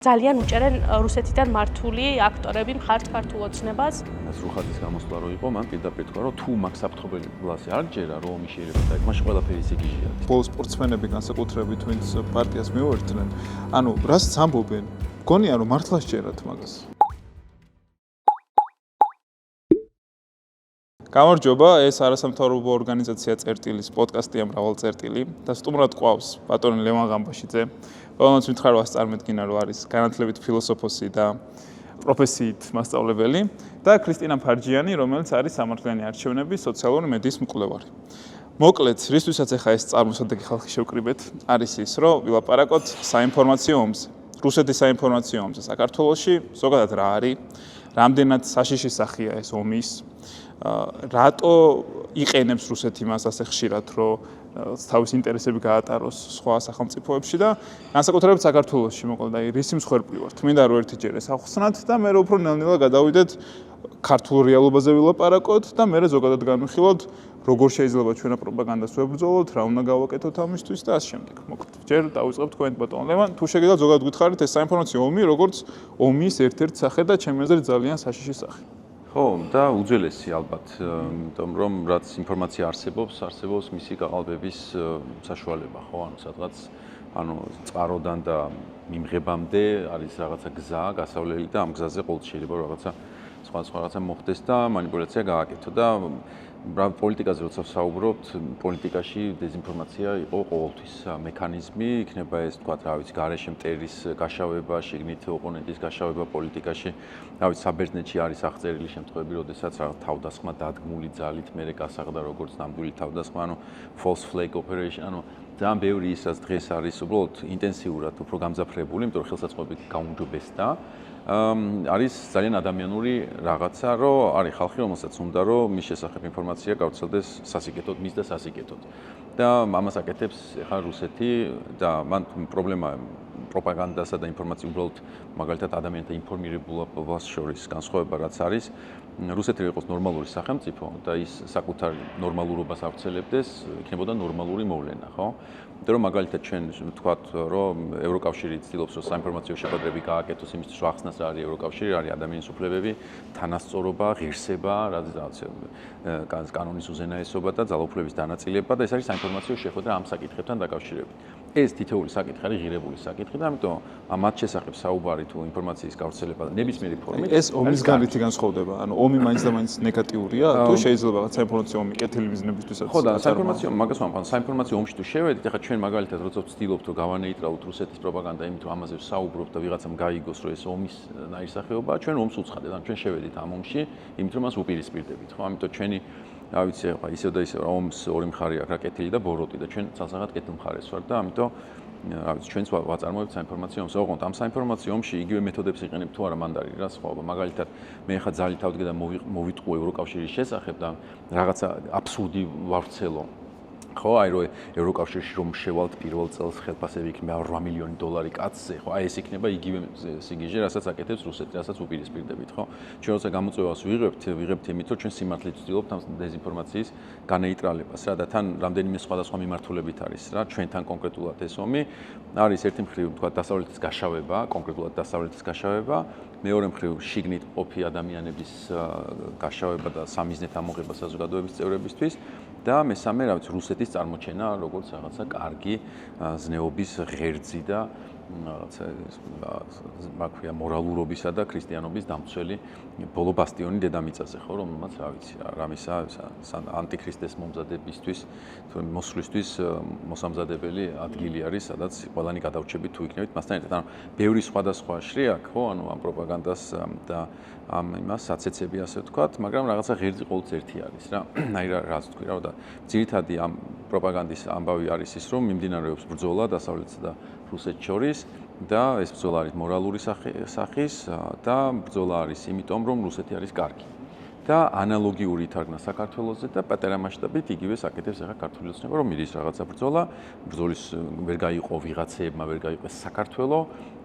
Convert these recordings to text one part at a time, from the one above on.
ძალიან უჭერენ რუსეთიდან მართული აქტორები მხართ ქართულ ოცნებას. ზრუხაძის გამოსვლა რო იყო, მან პირდაპირ თქვა, რომ თუ მაგ საფრთხობელი ბლასი არ ჯერა, რომ ომი შეიძლება დაიწყო, მაშინ ყველაფერი ისე გიჟია. ბოლო სპორტსმენები განსაკუთრებით ვინც პარტიას მიუერთდნენ, ანუ რას ამბობენ? მგონია რომ მართლა შეერათ მაგას. გამარჯობა, ეს არასამთავრობო ორგანიზაცია წერტილის პოდკასტია მრავალ წერტილი და სტუმრად ყავს ბატონი ლევან ღამბაშიძე, რომელმაც მითხარვას წარმოედგინა, რომ არის განათლებით ფილოსოფოსი და პროფესიით მასწავლებელი და ქრისტინა ფარჯიანი, რომელიც არის სამართლიანი არჩევნების სოციალური მედიის მკვლევარი. მოკლედ, რისთვისაც ახლა ეს წარმოსადეგი ხალხი შევკრიბეთ, არის ის, რომ ვილაპარაკოთ საინფორმაციო ომზე. რუსეთის საინფორმაციო ომზე საქართველოში ზოგადად რა არის, რამდენად საშიში სახეა ეს ომის, რატო იყენებს რუსეთი მას ასე ხშირად, რომ თავის ინტერესები გაატაროს სხვა სახელმწიფოებში და განსაკუთრებით საქართველოში, მოკლედ აი რისი მსხვერპლი ვართ. მინდა რომ ერთიჯერ ეს ახსნათ და მე უფრო ნელ-ნელა გადავიდეთ ქართულ რეალობაზე ვილაპარაკოთ და მე ზოგადად განვიხილოთ, როგორ შეიძლება ჩვენა პროპაგანდას ვებრძოლოთ, რა უნდა გავაკეთოთ ამისთვის და ასე შემდეგ. მოკლედ, ჯერ დავიწყებთ თქვენ ბატონ ლევან, თუ შეგიძლიათ ზოგადად გითხარით ეს საინფორმაციო ომი, როგორც ომის ერთ-ერთი სახე და ჩემი აზრით ძალიან საშიში სახე. ხო, და უძველესი ალბათ, იმიტომ რომ რაც ინფორმაცია არსებობს მისი გაყალბების საშუალება, ხო, ანუ სადღაც წყაროდან და მიმღებამდე არის რაღაცა გზა, გასავლელი და ამ გზაზე ყოველთვის შეიძლება რაღაცა სხვა რაღაცა მოხდეს და манипуляция გააკეთო და პოლიტიკაზე როცა ვსაუბრობთ, პოლიტიკაში დეзинფორმაცია იყო ყოველთვის მექანიზმი, იქნება ეს თქვა, რა ვიცი, გარეშე მტერის გაშავება, შიგნით ოპონენტის გაშავება პოლიტიკაში, რა ვიცი, საბერძნეთში არის აღწერილი შემთხვევები, როდესაც თავდასხმა დადგმული ძალით მერე გასაღდა როგორც ნამდვილი თავდასხმა, false flag operation, ძალიან ბევრი ის რაც დღეს არის უბრალოდ ინტენსიურად უფრო გამძაფრებული, იმიტომ რომ ხელსაწყოები გაუმჯობესდა. არის ძალიან ადამიანური რაღაცა, რომ არის ხალხი, რომელსაც უნდა რომ მის შესახებ ინფორმაცია გავრცელდეს სასიკეთოდ, მის და სასიკეთოდ. და ამას აკეთებს ახლა რუსეთი და მან პრობლემა პროპაგანდასა და ინფორმაციის უბრალოდ მაგალითად ადამიანთა ინფორმირებულობას შორის განსხვავება რაც არის, რუსეთი იყოს ნორმალური სახელმწიფო და ის საკუთარ ნორმალურობას ავრცელებდეს, იქნებოდა ნორმალური მოვლენა, ხო? იმიტომ რომ მაგალითად ჩვენ ვთქვათ, რომ ევროკავშირი ცდილობს რომ საინფორმაციო შეხვედრები გააკეთოს იმისთვის, რომ ახსნას რა არის ევროკავშირი, არის ადამიანის უფლებები, თანასწორობა, ღირსება, რაღაც კანონის უზენაესობა და ძალაუფლების დანაწილება და ეს არის საინფორმაციო შეხვედრა ამ საკითხებთან დაკავშირებით. ეს თითოეული საკითხი არის ღირებული საკითხი და ამიტომ მათ შესახებ საუბარი თუ ინფორმაციის გავრცელება ნებისმიერი ფორმით ეს ომის განვითი განსხვავდება. ანუ ომი მაინც და მაინც ნეგატიურია, თუ შეიძლება რაღაც საინფორმაციო ომი კეთილი მიზნებისთვისაც. ხო და საინფორმაციო მაგას ვამბობ, საინფორმაციო ომში თუ შევედით, ახლა ჩვენ მაგალითად როცა ვცდილობთ რომ გავანეიტრალოთ რუსეთის პროპაგანდა, იმიტომ რომ ამაზე ვსაუბრობთ და ვიღაცამ გაიგოს რომ ეს ომის ნაირსახეობაა, ჩვენ ომს უცხადეთ, ან ჩვენ შევედით ამ ომში, იმიტომ რომ მას უპირისპირდებით, ხო? ამიტომ ჩვენი რა ვიცი, ახლა ისევ და ისევ ომს ორი მხარე აქვს, რა კეთილი და ბოროტი და ჩვენ ცალსაღად კეთილ მხარეს ვართ და ამიტომ რა ვიცი, ჩვენც ვაწარმოებთ საინფორმაციო ომს. ოღონდ ამ საინფორმაციო ომში იგივე მეთოდებს იყენებ თუ არა მანდ არის რა სხვაობა. მაგალითად, მე ხა ძალით ავდგე და მოვიტყუე ევროკავშირის შესახებ და რაღაცა აბსურდი ვავრცელო. ხო, აი რომ ევროკავშირში რომ შევალთ პირველ წელს ხელფასები იქნება $8 მილიონი კაცზე, ხო, აი ეს იქნება იგივე სიგიჟე, რასაც აკეთებს რუსეთი, რასაც უპირისპირდებით, ხო? ჩვენ როცა გამოწვევას ვიღებთ იმით, რომ ჩვენ სიმართლით ვცდილობთ ამ დეзинფორმაციის განეიტრალებას, რა და თან რამდენიმე სხვადასხვა მიმართულებით არის, რა, ჩვენთან კონკრეტულად ეს ომი არის ერთი მხრივ, თქვა, დასავლეთის გაშავება, კონკრეტულად დასავლეთის გაშავება, მეორე მხრივ შიგნით ყოფი ადამიანების გაშავება და სამიზნეთ ამოღება საზოგადოების წევრებისთვის და მესამე, რა ვიცი, რუსეთის წარმოჩენა როგორც რაღაცა კარგი ზნეობის ღერძი და რაღაცა მაქვია მორალურობისა და ქრისტიანობის დამცველი ბოლო ბასტიონი დედამიწაზე, ხო, რომელმაც რა ვიცი, რამისა ანტიქრისტეს მომზადებისთვის, მოსვლისთვის მოსამზადებელი ადგილი არის, სადაც ყველანი გადავრჩებით თუ იქნებით მასთან ერთად. ანუ ბევრი სხვადასხვა შრი აქვს, ხო, ანუ ამ პროპაგანდას და ამ იმას საცეცები ასე ვთქვათ, მაგრამ რაღაცა ღერძი ყოველთვის ერთი არის რა. აი რაც თქვი რა და ძირითადი ამ პროპაგანდის ამბავი არის ის, რომ მიმდინარეობს ბრძოლა დასავლეთსა და რუსეთს შორის და ეს ბრძოლა არის მორალური სახის და ბრძოლა არის იმიტომ, რომ რუსეთი არის კარგი. და ანალოგიური ითარგმნა საქართველოზე და პატარა მასშტაბით იგივე საკეთებს ახლა ქართული ოცნება, რომ მიდის რაღაცა ბრძოლა, ბრძოლის ვერ გაიყო ვიღაცეებმა, ვერ გაიყეს საქართველო,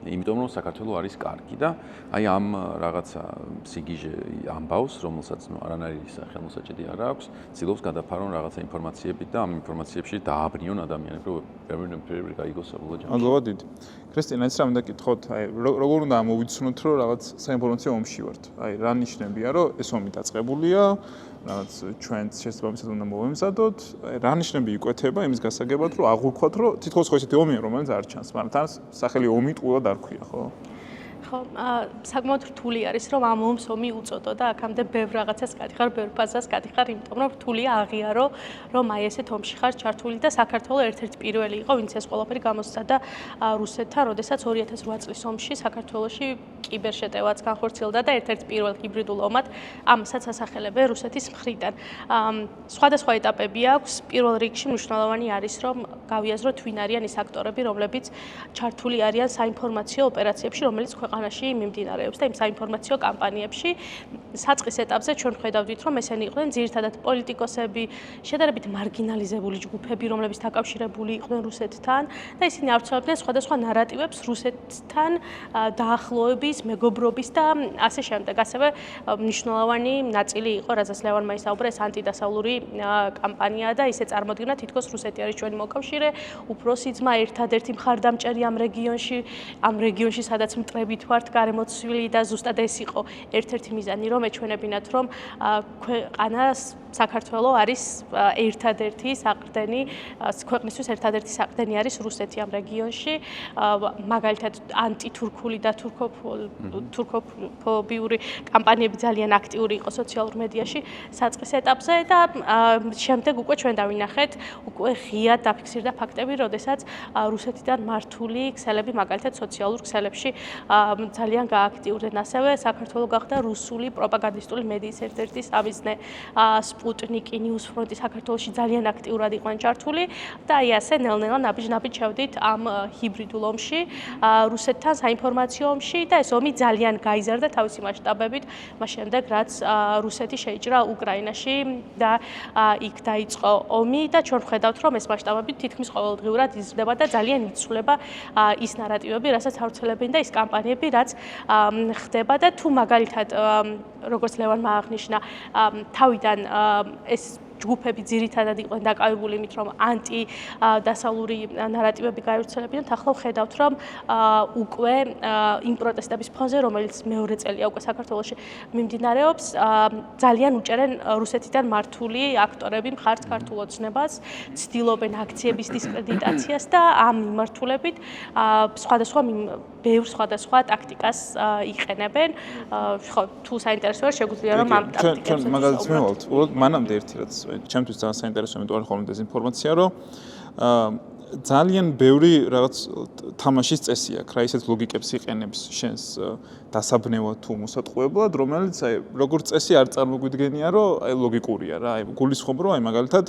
იმიტომ რომ საქართველო არის კარგი და აი ამ რაღაცა სიგიჟე ამბავს, რომელსაც არანაირი სახელმოსაჭედი არ აქვს, ცდილობს გადაფარონ რაღაცა ინფორმაციებით და ამ ინფორმაციებში დააბრიონ ადამიანებს, რომ ვერ გაიგოს საბოლოო ჯამში. მადლობა დიდი. ქრისტინა, ეს რა მინდა გითხოთ, აი როგორ უნდა ამოვიცნოთ, რომ რაღაც საინფორმაციო ომში ვართ. აი რა ნიშნებია, რომ ეს ომი დაწყებულია, რაღაც ჩვენ შესაბამისად უნდა მოვემზადოთ, აი რა ნიშნები იკვეთება იმის გასაგებად, რომ აღვიქვათ, რომ თითქოს ხო ესეთი ომია, რომელიც არ ჩანს, მაგრამ თან სახელი ომი ტყუილად არ ქვია, ხო? ხო, საკმაოდ რთული არის, რომ ამ ომს ომი უწოდო და აქამდე ბევრ რაღაცას გადიხარ, ბევრ ფაზას გადიხარ, იმიტომ რომ რთულია აღიარო, რომ აი ესეთ ომში ხარ ჩართული და საქართველო ერთ-ერთი პირველი იყო, ვინც ეს ყველაფერი გამოსცადა რუსეთთან, როდესაც 2008 წლის ომში საქართველოში კიბერშეტევაც განხორციელდა და ერთ-ერთი პირველ ჰიბრიდულ ომად ამასაც ასახელებენ რუსეთის მხრიდან. სხვადასხვა ეტაპები აქვს. პირველ რიგში მნიშვნელოვანი არის, რომ გავიაზროთ ვინ არიან ის აქტორები, რომლებიც ჩართული არიან საინფორმაციო ოპერაციებში, რომელიც ქვეყანაში მიმდინარეობს და იმ საინფორმაციო კამპანიებში. საწყის ეტაპზე ჩვენ ხედავდით, რომ ესენი იყვნენ ძირითადად პოლიტიკოსები, შედარებით მარგინალიზებული ჯგუფები, რომლებიც დაკავშირებული იყვნენ რუსეთთან და ისინი ავრცელებდნენ სხვადასხვა ნარატივებს რუსეთთან დაახლოების, მეგობრობის და ასე შემდეგ. ასევე მნიშვნელოვანი ნაწილი იყო, რაზეც ლევანმა ისაუბრა, ეს ანტიდასავლური კამპანია და ისე წარმოდგინა, თითქოს რუსეთი არის ჩვენი მოკავშირე, უფროსი ძმა, ერთადერთი მხარდამჭერი ამ რეგიონში, სადაც მტრებით ვართ, გარემოცვილი და ზუსტად ეს იყო ერთ-ერთი მიზანი, რომ ეჩვენებინათ, რომ ქვეყანას საქართველო არის ერთადერთი საყრდენი, ქვეყნისთვის ერთადერთი საყრდენი არის რუსეთი ამ რეგიონში, მაგალითად ანტითურქული და თურქოფობიური კამპანიები ძალიან აქტიური იყო სოციალურ მედიაში საწყის ეტაპზე და შემდეგ უკვე ჩვენ დავინახეთ, უკვე ღიად დაფიქსირდა ფაქტები, როდესაც რუსეთიდან მართული ქსელები, მაგალითად სოციალურ ქსელებში ძალიან გააქტიურდნენ. ასევე საქართველო გახდა რუსული პროპაგანდისტული მედიის ერთ-ერთი სამიზნე. სპუტნიკი, ნიუსფრონტი საქართველოში ძალიან აქტიურად იყვნენ ჩართული და აი ასე ნელ-ნელა ნაბიჯ-ნაბიჯ შევდით ამ ჰიბრიდულ ომში, რუსეთთან საინფორმაციო ომში და ეს ომი ძალიან გაიზარდა თავისი მასშტაბებით, მას შემდეგ რაც რუსეთი შეიჭრა უკრაინაში და იქ დაიწყო ომი და ჩვენ ვხედავთ, რომ ეს მასშტაბები თითქმის ყოველდღიურად იზრდება და ძალიან იცვლება ის ნარატივები, რასაც ავრცელებენ და ის კამპანიები, რაც ხდება და თუ მაგალითად როგორც ლევანმა აღნიშნა, თავიდან ეს ჯგუფები ძირითადად იყვნენ დაკავებული იმით, რომ ანტიდასავლური ნარატივები გაივრცელებინათ. ახლა ვხედავთ, რომ უკვე იმ პროტესტების ფონზე, რომელიც მეორე წელია უკვე საქართველოში მიმდინარეობს, ძალიან უჭერენ რუსეთიდან მართული აქტორები მხარს ქართულ ოცნებას, ცდილობენ აქციების დისკრედიტაციას და ამ მიმართულებით ბევრ სხვადასხვა ტაქტიკას იყენებენ. ხო, თუ საინტერესოა, შეგვიძლია რომ ამ ტაქტიკებზე მაგალითად მევალთ, მანამდე ერთი რაც ჩემთვის ძალიან საინტერესოა, იმიტომ რომ ხოლმე დეზინფორმაცია, რომ ძალიან ბევრი რაღაც თამაშის წესი აქვს, რა ისეთ ლოგიკებს იყენებს შენს დასაბნევად თუ მოსატყუებლად, რომელიც აი როგორც წესი არ წარმოგვიდგენია, რომ აი ლოგიკურია რა, აი გულისხმობ რომ აი მაგალითად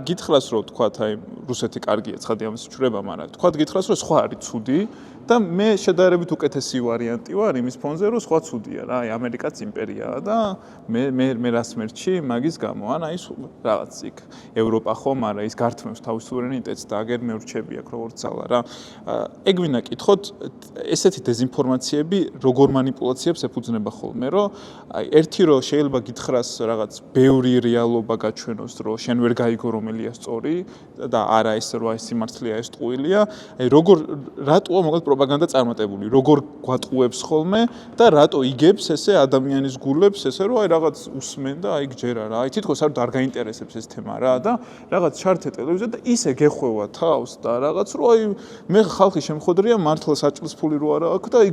გითხრას რომ თქვათ აი რუსეთი კარგია, ცხადი ამის ჩრება, მაგრამ თქვათ გითხრას რომ სხვა არის ცუდი და მე შედარებით უკეთესი ვარიანტი ვარ იმის ფონზე, რომ სხვა ცუდია რა, აი ამერიკაც იმპერიაა და მე რას მერჩი მაგის გამო, ან აი რაღაც იქ ევროპა ხომ, არა ის გართმევს თავის სუვერენიტეტს და აგერ მე ვრჩები აქ როგორც ძალა რა. ეგ ვინა კითხოთ, ესეთი დეზინფორმაციები როგორ манипуляციებს ეფუძნება ხოლმე, რომ აი ერთი რომ შეიძლება გითხრას რაღაც ბევრი რეალობა გაჩვენოს, რომ შენ ვერ გაიგო რომელია სწორი და არა ეს რომ აი სიმართლეა ეს ტყუილია, აი როგორ რატოა მოკლედ პროპაგანდა წარმატებული, როგორ გვატყუებს ხოლმე და რატო იგებს ესე ადამიანის გულებს ესე რომ აი რაღაც უსმენ და აი გჯერა რა. აი თითქოს არ გაინტერესებს ეს თემა რა და რაღაც ჩართე ტელევიზია და ისე გეხვევა თავს და რაღაც რომ აი მე ხალხი შემხოდრია მართლა საჭმლის ფული რო არა აქვს და აი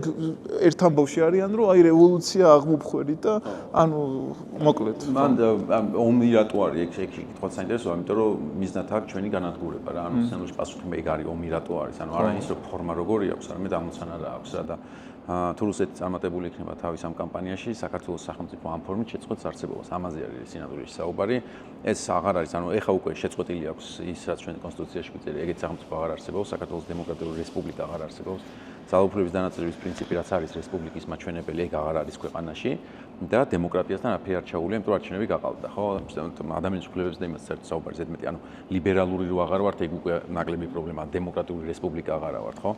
ერთ ამბავში არიან რომ აი რევოლუცია აღმოფხვერი და ანუ მოკლედ მან ომი რატო არის ეგ კითხვა საინტერესოა, იმიტომ რომ მიზნად აქვს ჩვენი განადგურება რა. ანუ სცენარული პასუხი მე არის ომი რატო არის, ანუ არა ის რომ ფორმა როგორი აქვს, არამედ ამოცანა რა აქვს რა და თუ რუსეთი წარმატებული იქნება თავის ამ კამპანიაში, საქართველოს სახელმწიფო ამ ფორმით შეწყვეტს არსებობას. ამაზე არის სინამდვილეში საუბარი. ეს აღარ არის, ანუ ეხა უკვე შეწყვეტილი აქვს ის, რაც ჩვენ კონსტიტუციაში გვიწერია, ეგეთ სახელმწიფო აღარ არსებობს, საქართველოს დემოკრატიული რესპუბლიკა აღარ არსებობს. ძალაუფლების დანაწილების პრინციპი რაც არის რესპუბლიკის მაჩვენებელი, ეგ აღარ არის ქვეყანაში და დემოკრატიასთან არაფერი არ ჩაულია, იმიტომ რომ არჩევნები გაყალბდა, ხო? ადამიანის უფლებებზე და იმას საერთოდ საუბარი ზედმეტი, ლიბერალური რო აღარ ვართ, ეგ უკვე ნაკლები პრობლემაა, დემოკრატიული რესპუბლიკა აღარა ვართ, ხო?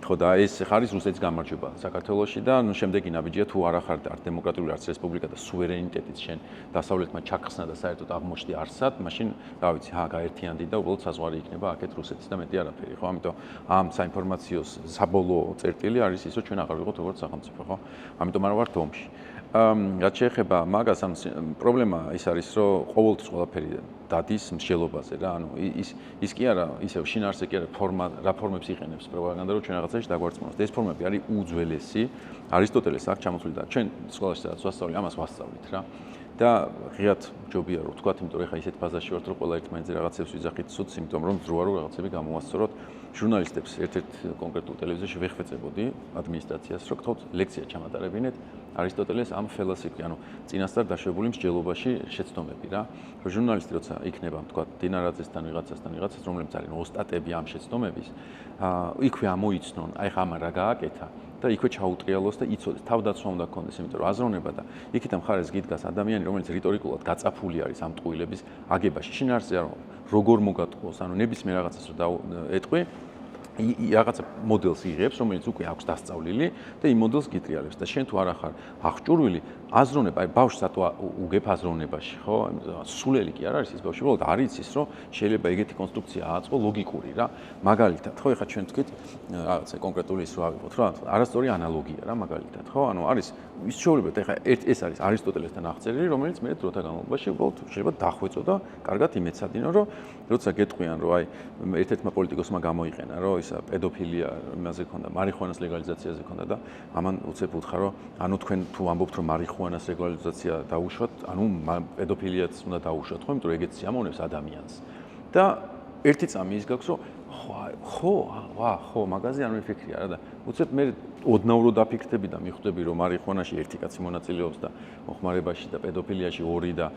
ხო და ეს ხარ ის რუსეთის გამარჯვება საქართველოში და შემდეგი ნაბიჯია თუ არა ხარ არც დემოკრატიული არც რესპუბლიკა და სუვერენიტეტით შენ დასავლეთმა ჩახსნა და საერთოდ აღმოჩნდი არსად, მაშინ რა ვიცი, გაერთიანდი და უბრალოდ საზღვარი იქნება აქეთ რუსეთის და მეტი არაფერი, ხო? ამიტომ ამ საინფორმაციო საბოლოო წერტილი არის ის, რომ ჩვენ აღარ ვიყოთ როგორც სახელმწიფო, ხო? ამიტომ არ ვართ ომში. რაც შეეხება მაგას, პრობლემა ის არის, რომ ყოველთვის ყველაფერი დადის მსჯელობაზე რა, ის კი არა, ისევ შინაარსზე კი არა, რა ფორმებს იყენებს პროპაგანდა, რომ ჩვენ რაღაცაში დაგვარწმუნოს. ეს ფორმები არის უძველესი, არისტოტელეს აქ ჩამოთვლილი და ჩვენ სკოლაში სადაც ვასწავლი, ამას ვასწავლით რა. და ღიად ჯობია რომ ვთქვათ, იმიტომ რომ ეხა ისეთ ფაზაში ვართ, რომ ყველა ერთმანეთზე რაღაცებს ვიძახით სუც, იმიტომ რომ ძროარო რაღაცები გამოვასწოროთ. ჟურნალისტებს ერთ-ერთ კონკრეტულ ტელევიზიაში ვეხმეწებოდი ადმინისტრაციას, რომ გთხოვთ ლექცია ჩამატარებინეთ არისტოტელეს ამ ფილოსოფიაში, წინასწარ დაშვებული მსჯელობაში შეცდომები რა. რომ ჟურნალისტი როცა იქნება, ვთქვათ, დინარაძესთან ვიღაცასთან, რომლებიც არის ოსტატები ამ შეცდომების, იქვე ამოიცნონ, აი ხა ამან რა გააკეთა და იქვე ჩაუტრიალოს და იცოდეს, თავდაცვა უნდა ქონდეს, იმიტომ რომ აზროვნება და იქით მხარეს გიდგას ადამიანი, რომელიც რიტორიკულად გაწაფული არის ამ ტყუილების აგებაში. შინაარსზე როგორ მოგატყუოს, ნებისმიერ რაღაცას რომ ეტყვი, რაღაცა მოდელს იღებს, რომელიც უკვე აქვს დასწავლილი და იმ მოდელს გიტრიალებს და შენ თუ არ ახარ აღჭურვილი, აზროვნება, აი ბავშვს სათუ უგებ აზროვნებაში, ხო? სულელი კი არ არის ის ბავშვი, უბრალოდ არ იცის, რომ შეიძლება ეგეთი კონსტრუქცია ააწყო ლოგიკური რა. მაგალითად, ხო, ეხლა ჩვენ თქვით რაღაცა კონკრეტული ის რა ავიღოთ, რა, არასწორი ანალოგია რა, მაგალითად, ხო? არის ის შეუძლებელი, ეხლა ეს არის არისტოტელესთან აღწერილი, რომელიც მე დროთა განმავლობაში უბრალოდ შეიძლება დახვეწო და კარგად იმეცადინო, რომ როცა გეტყვიან, რომ აი ერთ-ერთმა პოლიტიკოსმა გამოიყენა, რომ ისა პედოფილია იმაზე ქონდა, მარიხუანას ლეგალიზაციაზე ქონდა და ამან უცებ უთხრა, რომ თქვენ თუ ამბობთ, რომ მარიხუანას ლეგალიზაცია დაუშვათ, პედოფილიაც უნდა დაუშვათ, ხო, იმიტომ რომ ეგეც სიამოვნებს ადამიანს. და ერთი წამი ის გაქვს, რომ ხო, მაგაზე არ მიფიქრია რა და უცებ მე ოდნავ დაფიქრდები და მიხვდები, რომ მარიხუანაში ერთი კაცი მონაწილეობს და მოხმარებაში და პედოფილიაში ორი და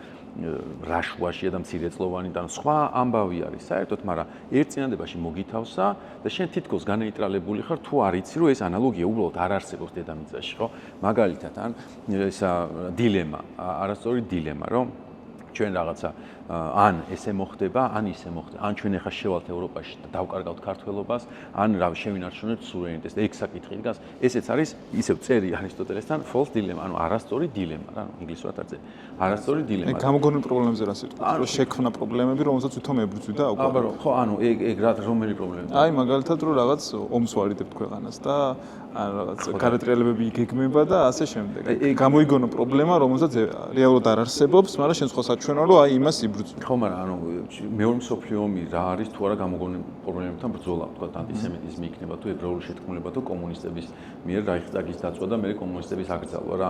რაშვაშია და მცირეწლოვანი და სხვა ამბავი არის საერთოდ, მაგრამ ერთ წინადებაში მოგითავსა და შენ თითქოს განეიტრალებული ხარ, თუ არ იცი, რომ ეს ანალოგია უბრალოდ არ არსებობს დედამიწაში, ხო? მაგალითად, ესა დილემა, არასწორი დილემა, რომ ჩვენ რაღაცა ან ესე მოხდება, ან ისე მოხდება. ან ჩვენ ახლა შევალთ ევროპაში და დავკარგავთ ქართველობას, ან რა შევინარჩუნებთ სუვერენიტეტს და ეგ საკითხი დგას. ესეც არის ისევ წერი არისტოტელესთან false dilemma, არასწორი დილემა რა, ინგლისურად არ წერია. არასწორი დილემა. ეგ გამოგონილ პრობლემებზე რა სიტყვა? შექმნა პრობლემები, რომელსაც ვითომ ებრძვიდა უკვე. აბა ხო, ეგ რომელი პრობლემაა? აი მაგალითად რომ რაღაც ომს ვარიდებთ ქვეყანას და ან რაღაც გარდატრიალებები იგეგმება და ასე შემდეგ. გამოიგონო პრობლემა, რომელსაც რეალურად არ არსებობს, მაგრამ შენ სხვა საჩვენო რომ აი იმას იბრძვი. ხო, მაგრამ მეორე მსოფლიო ომი რა არის თუ არა გამოგონილ პრობლემებთან ბრძოლა, თქვა ანტისემიტიზმი იქნება თუ ებრაული შეთქმულება თუ კომუნისტების მიერ რაიხსტაგის დაწვა და მე კომუნისტების აკრძალვა რა,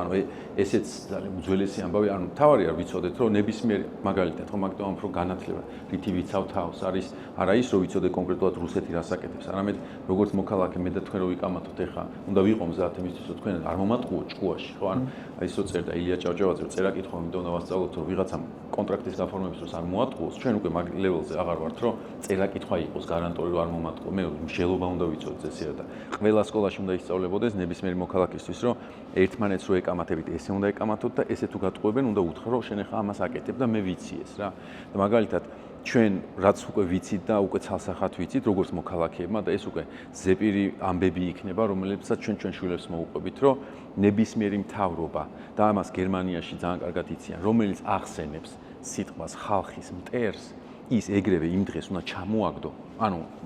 ესეც ძალიან უძველესი ამბავი, თავარი არ ვიცოდეთ რომ ნებისმიერ მაგალითად ხო მაგდო ამ რო განათლება რითი ვიცავ თავს არის არა ის რომ ვიცოდე კონკრეტულად რუსეთი რას აკეთებს, არამედ როგორც მოქალაქე მე და თქვენ რო ვიკამათოთ ეხა უნდა ვიყო მზად იმისთვის რომ თქვენ არ მომატყუო ჭკუაში, ხო? აი ისო წერდა ილია ჭავჭავაძე რომ წერა კითხვა მე უნდა ვასწავლოთ რომ ვიღაცამ კონტრაქტის გაფორმების დროს არ მოატყუოს, ჩვენ უკვე მაგ ლეველზე აღარ ვართ რომ წერა კითხვა იყოს გარანტორი რომ არ მომატყუო, მე მსჯელობა უნდა ვიცოდეთ ესე და ყველა სკოლაში უნდა ისწავლებოდეს ნებისმიერი მოქალაქისთვის რომ ერთმანეთს რო ეკამათებით ესე უნდა ეკამათოთ და ესე თუ გატყუებენ უნდა უთხრა რომ შენ ახლა ამას აკეთებ და მე ვიცი ეს რა. და მაგალითად ჩვენ რაც უკვე ვიცით და უკვე ცალსახად ვიცით როგორც მოქალაქეებმა და ეს უკვე ზეპირი ამბები იქნება რომელებსაც ჩვენ შვილებს მოუყვებით რომ ნებისმიერი მთავრობა და ამას გერმანიაში ძალიან კარგად იციან რომელიც ახსენებს სიტყვას ხალხის მტერს ის ეგრევე იმ დღეს უნდა ჩამოაგდო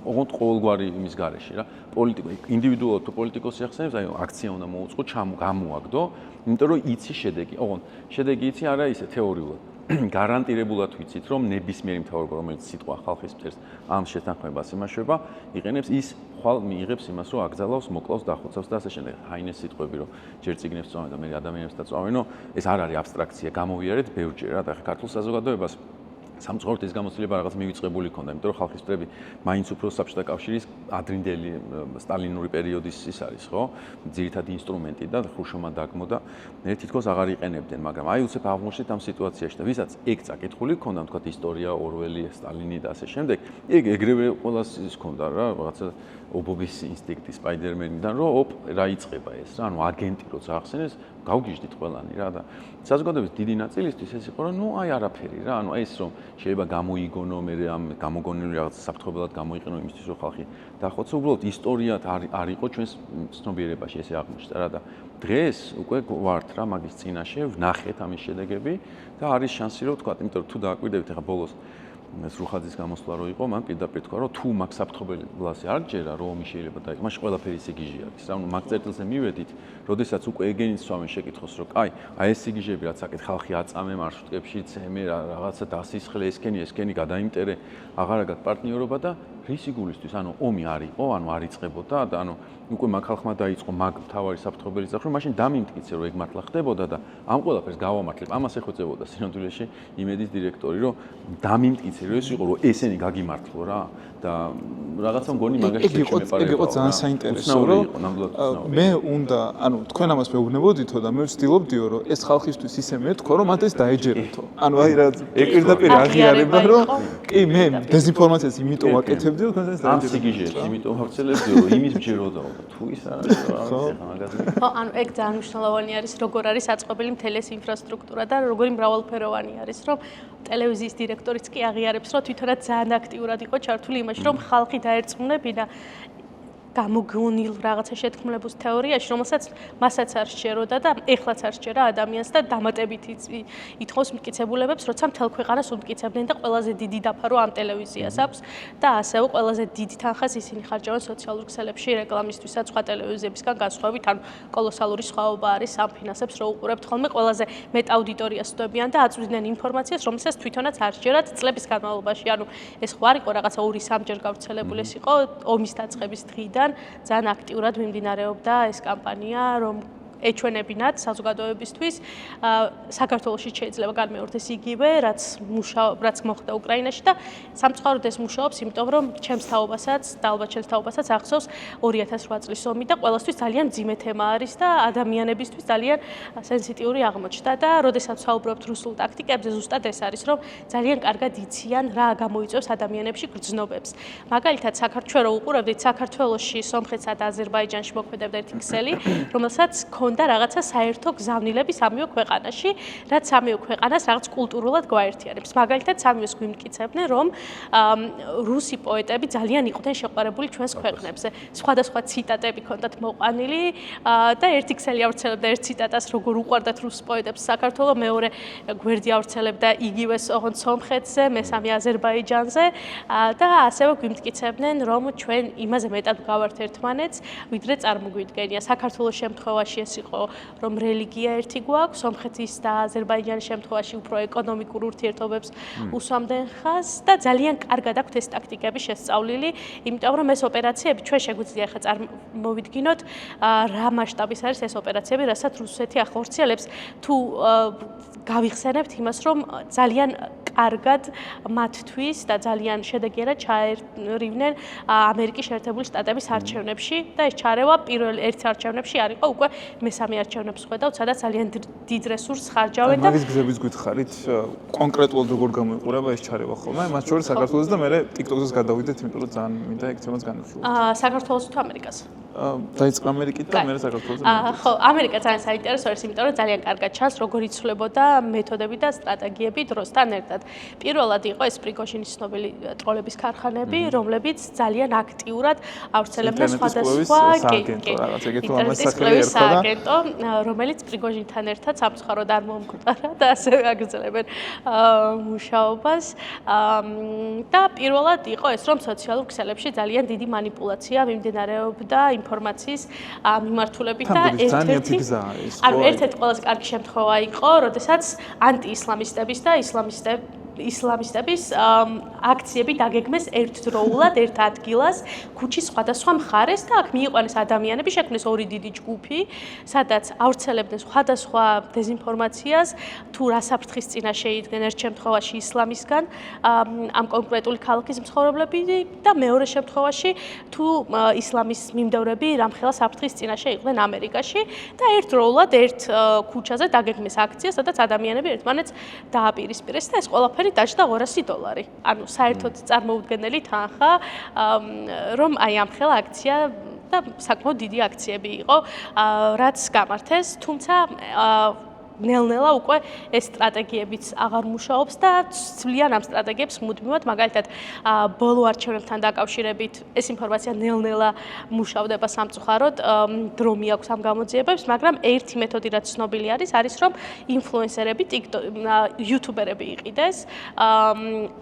ოღონდ ყოველგვარი იმის გარეშე რა ინდივიდუალურად თუ პოლიტიკოსი ახსენებს აი აქცია უნდა მოუწყო გამოაგდო იმიტომ რომ იცი შედეგი ოღონდ შედეგი იცი არა ისე თეორიულად გარანტირებულად ვიცით რომ ნებისმიერი მთავრობა რომელიც სიტყვა ხალხის მტერს ამ შეთანხმებას იმაშება იყენებს ის ხვალ მიიღებს იმას რომ აკრძალავს მოკლავს დახოცავს და ასე შემდეგ ჰაინეს სიტყვები რომ ჯერ წიგნებს წავენ და მე ადამიანებს დაწავენო ეს არ არის აბსტრაქცია გამოვიარეთ ბევრჯერ რა და ქართულ საზოგადოებას სამწუხაროდ ეს გამოცდილება რაღაც მივიწყებული ქონდა, იმიტომ რომ ხალხის მტრები მაინც უფრო საბჭოთა კავშირის ადრინდელი სტალინური პერიოდის ის არის, ხო? ძირითადი ინსტრუმენტი და ხრუშოვმა დაგმოდა, თითქოს აღარ იყენებდნენ, მაგრამ აი უცებ აღმოჩნდით ამ სიტუაციაში და ვისაც ეგ წაკითხული ქონდა, თქვათ ისტორია, ორველი, სტალინი და ასე შემდეგ, ეგ ეგრევე ყოველას ის ქონდა რა, რაღაცა ობობის ინსტინქტი სპაიდერმენიდან, რომ ოპ, რა იწყება ეს რა, ანუ აგენტი როცა ახსენეს, გავგიჟდით ყველანი რა და საზოგადოების დიდი ნაწილისთვის ეს იყო, რომ ნუ აი არაფერი რა, ანუ ეს რომ შეიძლება გამოიგონო, მე ამ გამოგონილი რაღაც საფრთხებულად გამოიყენო იმისთვის, რომ ხალხი დახოცა, უბრალოდ ისტორიად არ იყო ჩვენს ცნობიერებაში ესე აღმოჩნდა რა და დღეს უკვე ვართ რა მაგის წინაშე, ვნახეთ ამის შედეგები და არის შანსი რომ თქვა, იმიტომ რომ თუ დააკვირდებით ახლა ბოლოს სრუხაძის გამოსვლა რო იყო, მან პირდაპირ თქვა, რომ თუ მაგ საფრთხებელს არ ჯერა, რომ ომი შეიძლება დაიწყოს, მაშინ ყველაფერი სიგიჟე არის. რა, მაგ წერტილზე მივედით, როდესაც უკვე ეგენიც სვამენ შეკითხოს, რომ აი ეს სიგიჟები რაც აკეთ ხალხი აწამე მარშრუტკებში, ცემე რაღაცა დასისხლე, ესკენი გადაიმტერე, აღარაგად პარტნიორობა და რისი გულისთვის, ანუ ომი არ იყო, ანუ არ იწყებოდა და ანუ უკვე მაგ ხალხმა დაიწყო მაგ თავარი საფრთხებელის დახურვა, მაშინ დამიმტკიცე რომ ეგ მართლა ხდებოდა და ამ ყველაფერს გავამართლებ. ამას ეხვეწებოდა სინამდვილეში იმედის დირექტორი, რომ დამიმტკიცე რომ ეს იყო რომ ესენი გაგიმართლო რა და რაღაცა მგონი მაგაში შემეპარება. ეგ იყო ძალიან საინტერესო, რომ მე უნდა, ანუ თქვენ ამას მეუბნებოდითო და მე ვცდილობდიო, რომ ეს ხალხისთვის ისე მეთქო, რომ მათ ეს დაეჯერეთო. ანუ აი რა პირდაპირ აღიარება, რომ კი მე დეზინფორმაციას იმიტომ ვაკეთებდი, რომ თქვენ ეს ამ სიგიჟეებს იმიტომ ვახცელებდი, რომ იმის მჯეროდაო და თუ ის არის რა მაგაზე. ხო, ანუ ეგ ძალიან მნიშვნელოვანი არის, როგორ არის აწყობილი მთელი ეს ინფრასტრუქტურა და როგორი მრავალფეროვანი არის, რომ ტელევიზიის დირექტორიც კი აღიარებს, რომ თვითონაც ძალიან აქტიურად იყო ჩართული იმაში, რომ ხალხი დაერწმუნებინა გამოგონილ რაღაცა შეთქმულების თეორიაში, რომელსაც მასაც არ სჯეროდა და ეხლაც არ სჯერა ადამიანს და დამატებით ითხოვს მტკიცებულებებს, როცა მთელ ქვეყანას უმტკიცებდნენ და ყველაზე დიდი დაფარო ამ ტელევიზიას აქვს და ასევე ყველაზე დიდი თანხას ისინი ხარჯავენ სოციალურ ქსელებში რეკლამისთვისაც სხვა ტელევიზიებისგან განსხვავებით, ანუ კოლოსალური სხვაობა არის ამ ფინანსებს რო უყურებთ ხოლმე, ყველაზე მეტ აუდიტორიას სტვებიან და აწვდიან ინფორმაციას, რომელსაც თვითონაც არ სჯერათ წლების განმავლობაში. ანუ ეს ხო არ იყო რაღაცა 2-3ჯერ გავრცელებული, ეს იყო ომის დაწყების დღიდან ძალიან აქტიურად მიმდინარეობდა ეს კამპანია, რომ ეჩვენებინათ საზოგადოებისთვის საქართველოში შეიძლება განმეორდეს იგივე, რაც მოხდა უკრაინაში და სამწუხაროდ ეს მუშაობს, იმიტომ რომ ჩემს თაობასაც და ალბათ ჩემს თაობასაც ახსოვს 2008 წლის ომი და ყველასთვის ძალიან მძიმე თემა არის და ადამიანებისთვის ძალიან სენსიტიური აღმოჩნდა და როდესაც საუბრობთ რუსულ ტაქტიკებზე, ზუსტად ეს არის, რომ ძალიან კარგად იციან რა გამოიწვევს ადამიანებში გრძნობებს. მაგალითად, საქართველოს რო უყურებდით, საქართველოში, სომხეთსა და აზერბაიჯანში მოქმედებდა ერთი ქსელი, რომელსაც და რაღაცა საერთო გზავნილები სამივე ქვეყანაში, რაც სამივე ქვეყანას რაღაც კულტურულად გვაერთიანებს. მაგალითად, სამივეს გვიმტკიცებდნენ, რომ რუსი პოეტები ძალიან იყვნენ შეყვარებული ჩვენს ქვეყნებზე. სხვადასხვა ციტატები ჰქონდათ მოყვანილი და ერთი ქსელი ავრცელებდა ერთ ციტატას, როგორ უყვარდათ რუს პოეტებს საქართველოს, მეორე გვერდი ავრცელებდა იგივეს ოღონდ სომხეთზე, მესამე აზერბაიჯანზე და ასევე გვიმტკიცებდნენ, რომ ჩვენ იმაზე მეტად გავართ ერთმანეთს, ვიდრე წარმოგვიდგენია. საქართველოს შემთხვევაში ეს იყო, რომ რელიგია ერთი გვაქვს, სომხეთის და აზერბაიჯანის შემთხვევაში უფრო ეკონომიკურ ურთიერთობებს უსვამდნენ ხაზს და ძალიან კარგად აქვთ ეს ტაქტიკები შესწავლილი, იმიტომ რომ ეს ოპერაციები ჩვენ შეგვიძლია ახლა წარმოვიდგინოთ რა მასშტაბის არის ეს ოპერაციები, რასაც რუსეთი ახორციელებს, თუ გავიხსენებთ იმას, რომ ძალიან კარგად მათთვის და ძალიან შედეგიერად ჩაერივნენ ამერიკის შეერთებული შტატების არჩევნებში და ეს ჩარევა პირველ ერთ არჩევნებში არ იყო, უკვე მესამე არჩევნებს ხედავთ, სადაც ძალიან დიდ რესურსს ხარჯავენ და მაგის გზების გითხარით კონკრეტულად როგორ გამოიყურება ეს ჩარევა ხოლმე, მათ შორის საქართველოს და მე TikTok-ზე გადავიდეთ, იმიტომ რომ ძალიან მინდა ეგ თემაც განვიხილოთ. საქართველოს თუ ამერიკას? დაიწყო ამერიკით და მე საქართველოს. ხო, ამერიკა ძალიან საინტერესო არის, იმიტომ რომ ძალიან კარგად ჩანს, როგორ იცვლებოდა მეთოდები და სტრატეგიები დროსთან ერთად. პირველად იყო ეს პრიგოჟინის ცნობილი ტროლების ქარხანები, რომლებიც ძალიან აქტიურად ავრცელებდნენ სხვადასხვა სააგენტო, რომელიც პრიგოჟინთან ერთად სამწუხაროდ არ მომკვდარა და ასევე აგრძელებენ მუშაობას. და პირველად იყო ეს, რომ სოციალურ ქსელებში ძალიან დიდი манипуляცია მიმდინარეობდა ინფორმაციის მიმართულებით და ერთ-ერთი ყველაზე კარგი შემთხვევა იყო, როდესაც ანტიისლამისტების და ისლამისტების ისლამისტების აქციები დაგეგმეს ერთდროულად ერთ ადგილას ქუჩის სხვადასხვა მხარეს და აქ მიიყვანეს ადამიანები, შექმნეს ორი დიდი ჯგუფი, სადაც ავრცელებდნენ სხვადასხვა დეზინფორმაციას, თუ რა საფრთხის წინაშე იდგნენ ერთ შემთხვევაში ისლამისგან ამ კონკრეტული ქალაქის მცხოვრებლები და მეორე შემთხვევაში თუ ისლამის მიმდევრები რამხელა საფრთხის წინაშე იყვნენ ამერიკაში და ერთდროულად ერთ ქუჩაზე დაგეგმეს აქცია, სადაც ადამიანები ერთმანეთს დააპირისპირეს და ეს ყველაფერი დაჯდა $200. ანუ საერთოდ წარმოუდგენელი თანხა, რომ აი ამ ხელა აქცია და საკმაოდ დიდი აქციები იყო, რაც გამართეს, თუმცა ნელ-ნელა უკვე ეს სტრატეგიებიც აღარ მუშაობს და ცვლიან ამ სტრატეგიებს მუდმივად, მაგალითად, ბოლო არჩევნებთან დაკავშირებით ეს ინფორმაცია ნელ-ნელა მუშავდება სამწუხაროდ, დრო მიაქვს ამ გამოძიებებს, მაგრამ ერთი მეთოდი რაც ცნობილი არის, რომ ინფლუენსერები, იუთუბერები იყიდეს.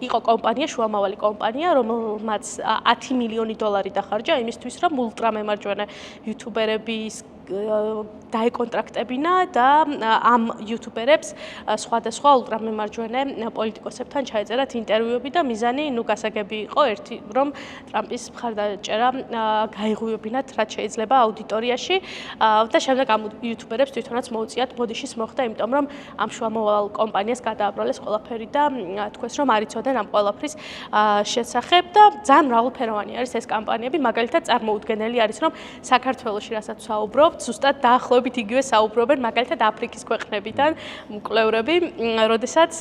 იყო კომპანია, შუამავალი კომპანია, რომელმაც $10 მილიონი დახარჯა იმისთვის, რომ ულტრამემარჯვენე იუთუბერების დაეკონტრაქტებინა და ამ იუთუბერებს სხვადასხვა ულტრამემარჯვენე პოლიტიკოსებთან ჩაეწერათ ინტერვიუები და მიზანი გასაგები იყო ერთი რომ ტრამპის მხარდაჭერა გაეღვივებინათ რაც შეიძლება აუდიტორიაში და შემდეგ ამ იუთუბერებს თვითონაც მოუწიათ ბოდიშის მოხდა იმიტომ რომ ამ შუამავალ კომპანიას გადააბრალეს ყველაფერი და თქვეს რომ არ იცოდნენ ამ ყველაფრის შესახებ და ძალიან მრავალფეროვანი არის ეს კამპანიები მაგალითად წარმოუდგენელი არის რომ საქართველოში რასაც საუბრობ ზუსტად დაახლოებით იგივე საუბრობენ მაგალითად აფრიკის ქვეყნებიდან მკვლევრები, როდესაც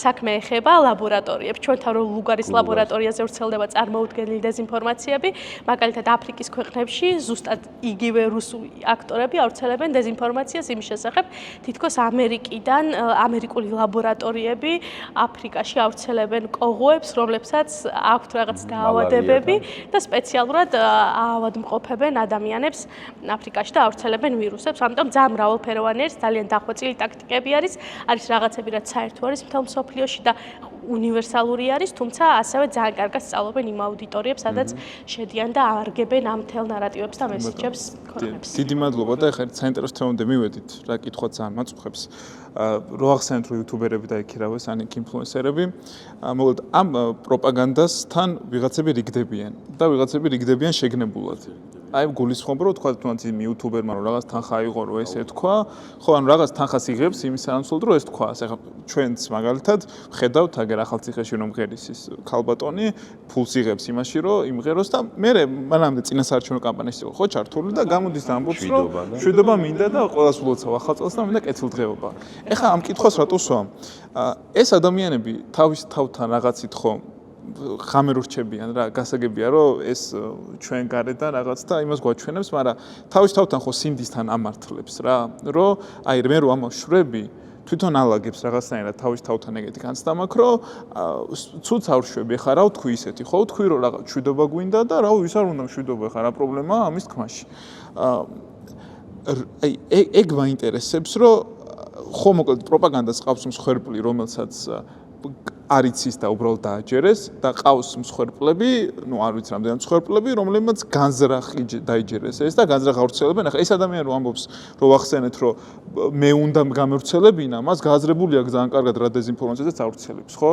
საქმე ეხება ლაბორატორიებს. ჩვენთან რომ ლუგარის ლაბორატორიაზე ვრცელდება წარმოუდგენელი დეზინფორმაციები, მაგალითად აფრიკის ქვეყნებში ზუსტად იგივე რუსული აქტორები ავრცელებენ დეზინფორმაციას იმის შესახებ, თითქოს ამერიკიდან ამერიკული ლაბორატორიები აფრიკაში ავრცელებენ კოღოებს, რომლებსაც აქვთ რაღაც დაავადებები და სპეციალურად ავადმყოფებენ ადამიანებს აფრიკაში და ავრცელებენ ვირუსებს, ამიტომ ძალიან მრავალფეროვანი არის, ძალიან დახვეწილი ტაქტიკები არის რაღაცები, რაც საერთო არის მთელ მსოფლიოში და უნივერსალური არის, თუმცა ასევე ძალიან კარგად სწავლობენ იმ აუდიტორიებს, სადაც შედიან და არგებენ ამ მთელ ნარატივებს და მესიჯებს ქვეყნებს. დიდი მადლობა და ეხლა საინტერესო თემამდე მივედით, რა კითხვა ძალიან მაწყობს. რო ახსენეთ, რომ იუთუბერები და იქირავეს, ან ინფლუენსერები, მოგეთ ამ პროპაგანდასთან ვიღაცები რიგდებიან და ვიღაცები რიგდებიან შეგნებულად. აი გულისხმობ რომ თქვა თუნდაც იმ იუთუბერმა რომ რაღაც თანხა აიღო რომ ესე თქვა, ხო ანუ რაღაც თანხას იღებს იმის სანაცვლოდ რომ ეს თქვა. ახლა ჩვენც მაგალითად ხედავთ აგერ ახალციხეში რომ ღერის ის ქალბატონი ფულს იღებს იმაში რომ იმღეროს და მე მანამდე წინასაარჩევნო კამპანიაში იყო ხო ჩართული და გამოდის და ამბობს რომ შვიდობა მინდა და ყველას ვლოცავ ახალ წელს და მინდა კეთილდღეობა. ეხლა ამ კითხვას რატო სვამ? ეს ადამიანები თავის თავთან რაღაცით ხო ხამერ ურჩებიან რა გასაგებია რომ ეს ჩვენ გარედან რაღაც და იმას გვაჩვენებს, მაგრამ თავის თავთან ხო სინდისთან ამართლებს რა, რომ აი მე რომ ამას შვები თვითონ ალაგებს რაღაცნაირად თავის თავთან ეგეთი განცდა მაქვს, რომ ცუც არ შვები, ხა რა ვთქვი ისეთი, ხო ვთქვი რომ რაღაც შვიდობა გვინდა და რა ვის არ უნდა შვიდობა, ხა რა პრობლემაა ამის თქმაში. აი ეგ მაინტერესებს, რომ ხო მოკლედ პროპაგანდას ყავს მსხვერპლი, რომელსაც არ იცის და უბრალოდ დააჯერეს და ყავს მსხვერპლები, ნუ არ ვიცი რამდენი მსხვერპლები, რომლებიც განზრახი დაიჯერეს ეს და განზრახ ავრცელებენ. ახლა ეს ადამიანი რომ ამბობს, რომ ახსენეთ, რომ მე უნდა გამევრცელებინა, მას გააზრებული აქვს ძალიან კარგად რა დეზინფორმაციასაც ავრცელებს, ხო?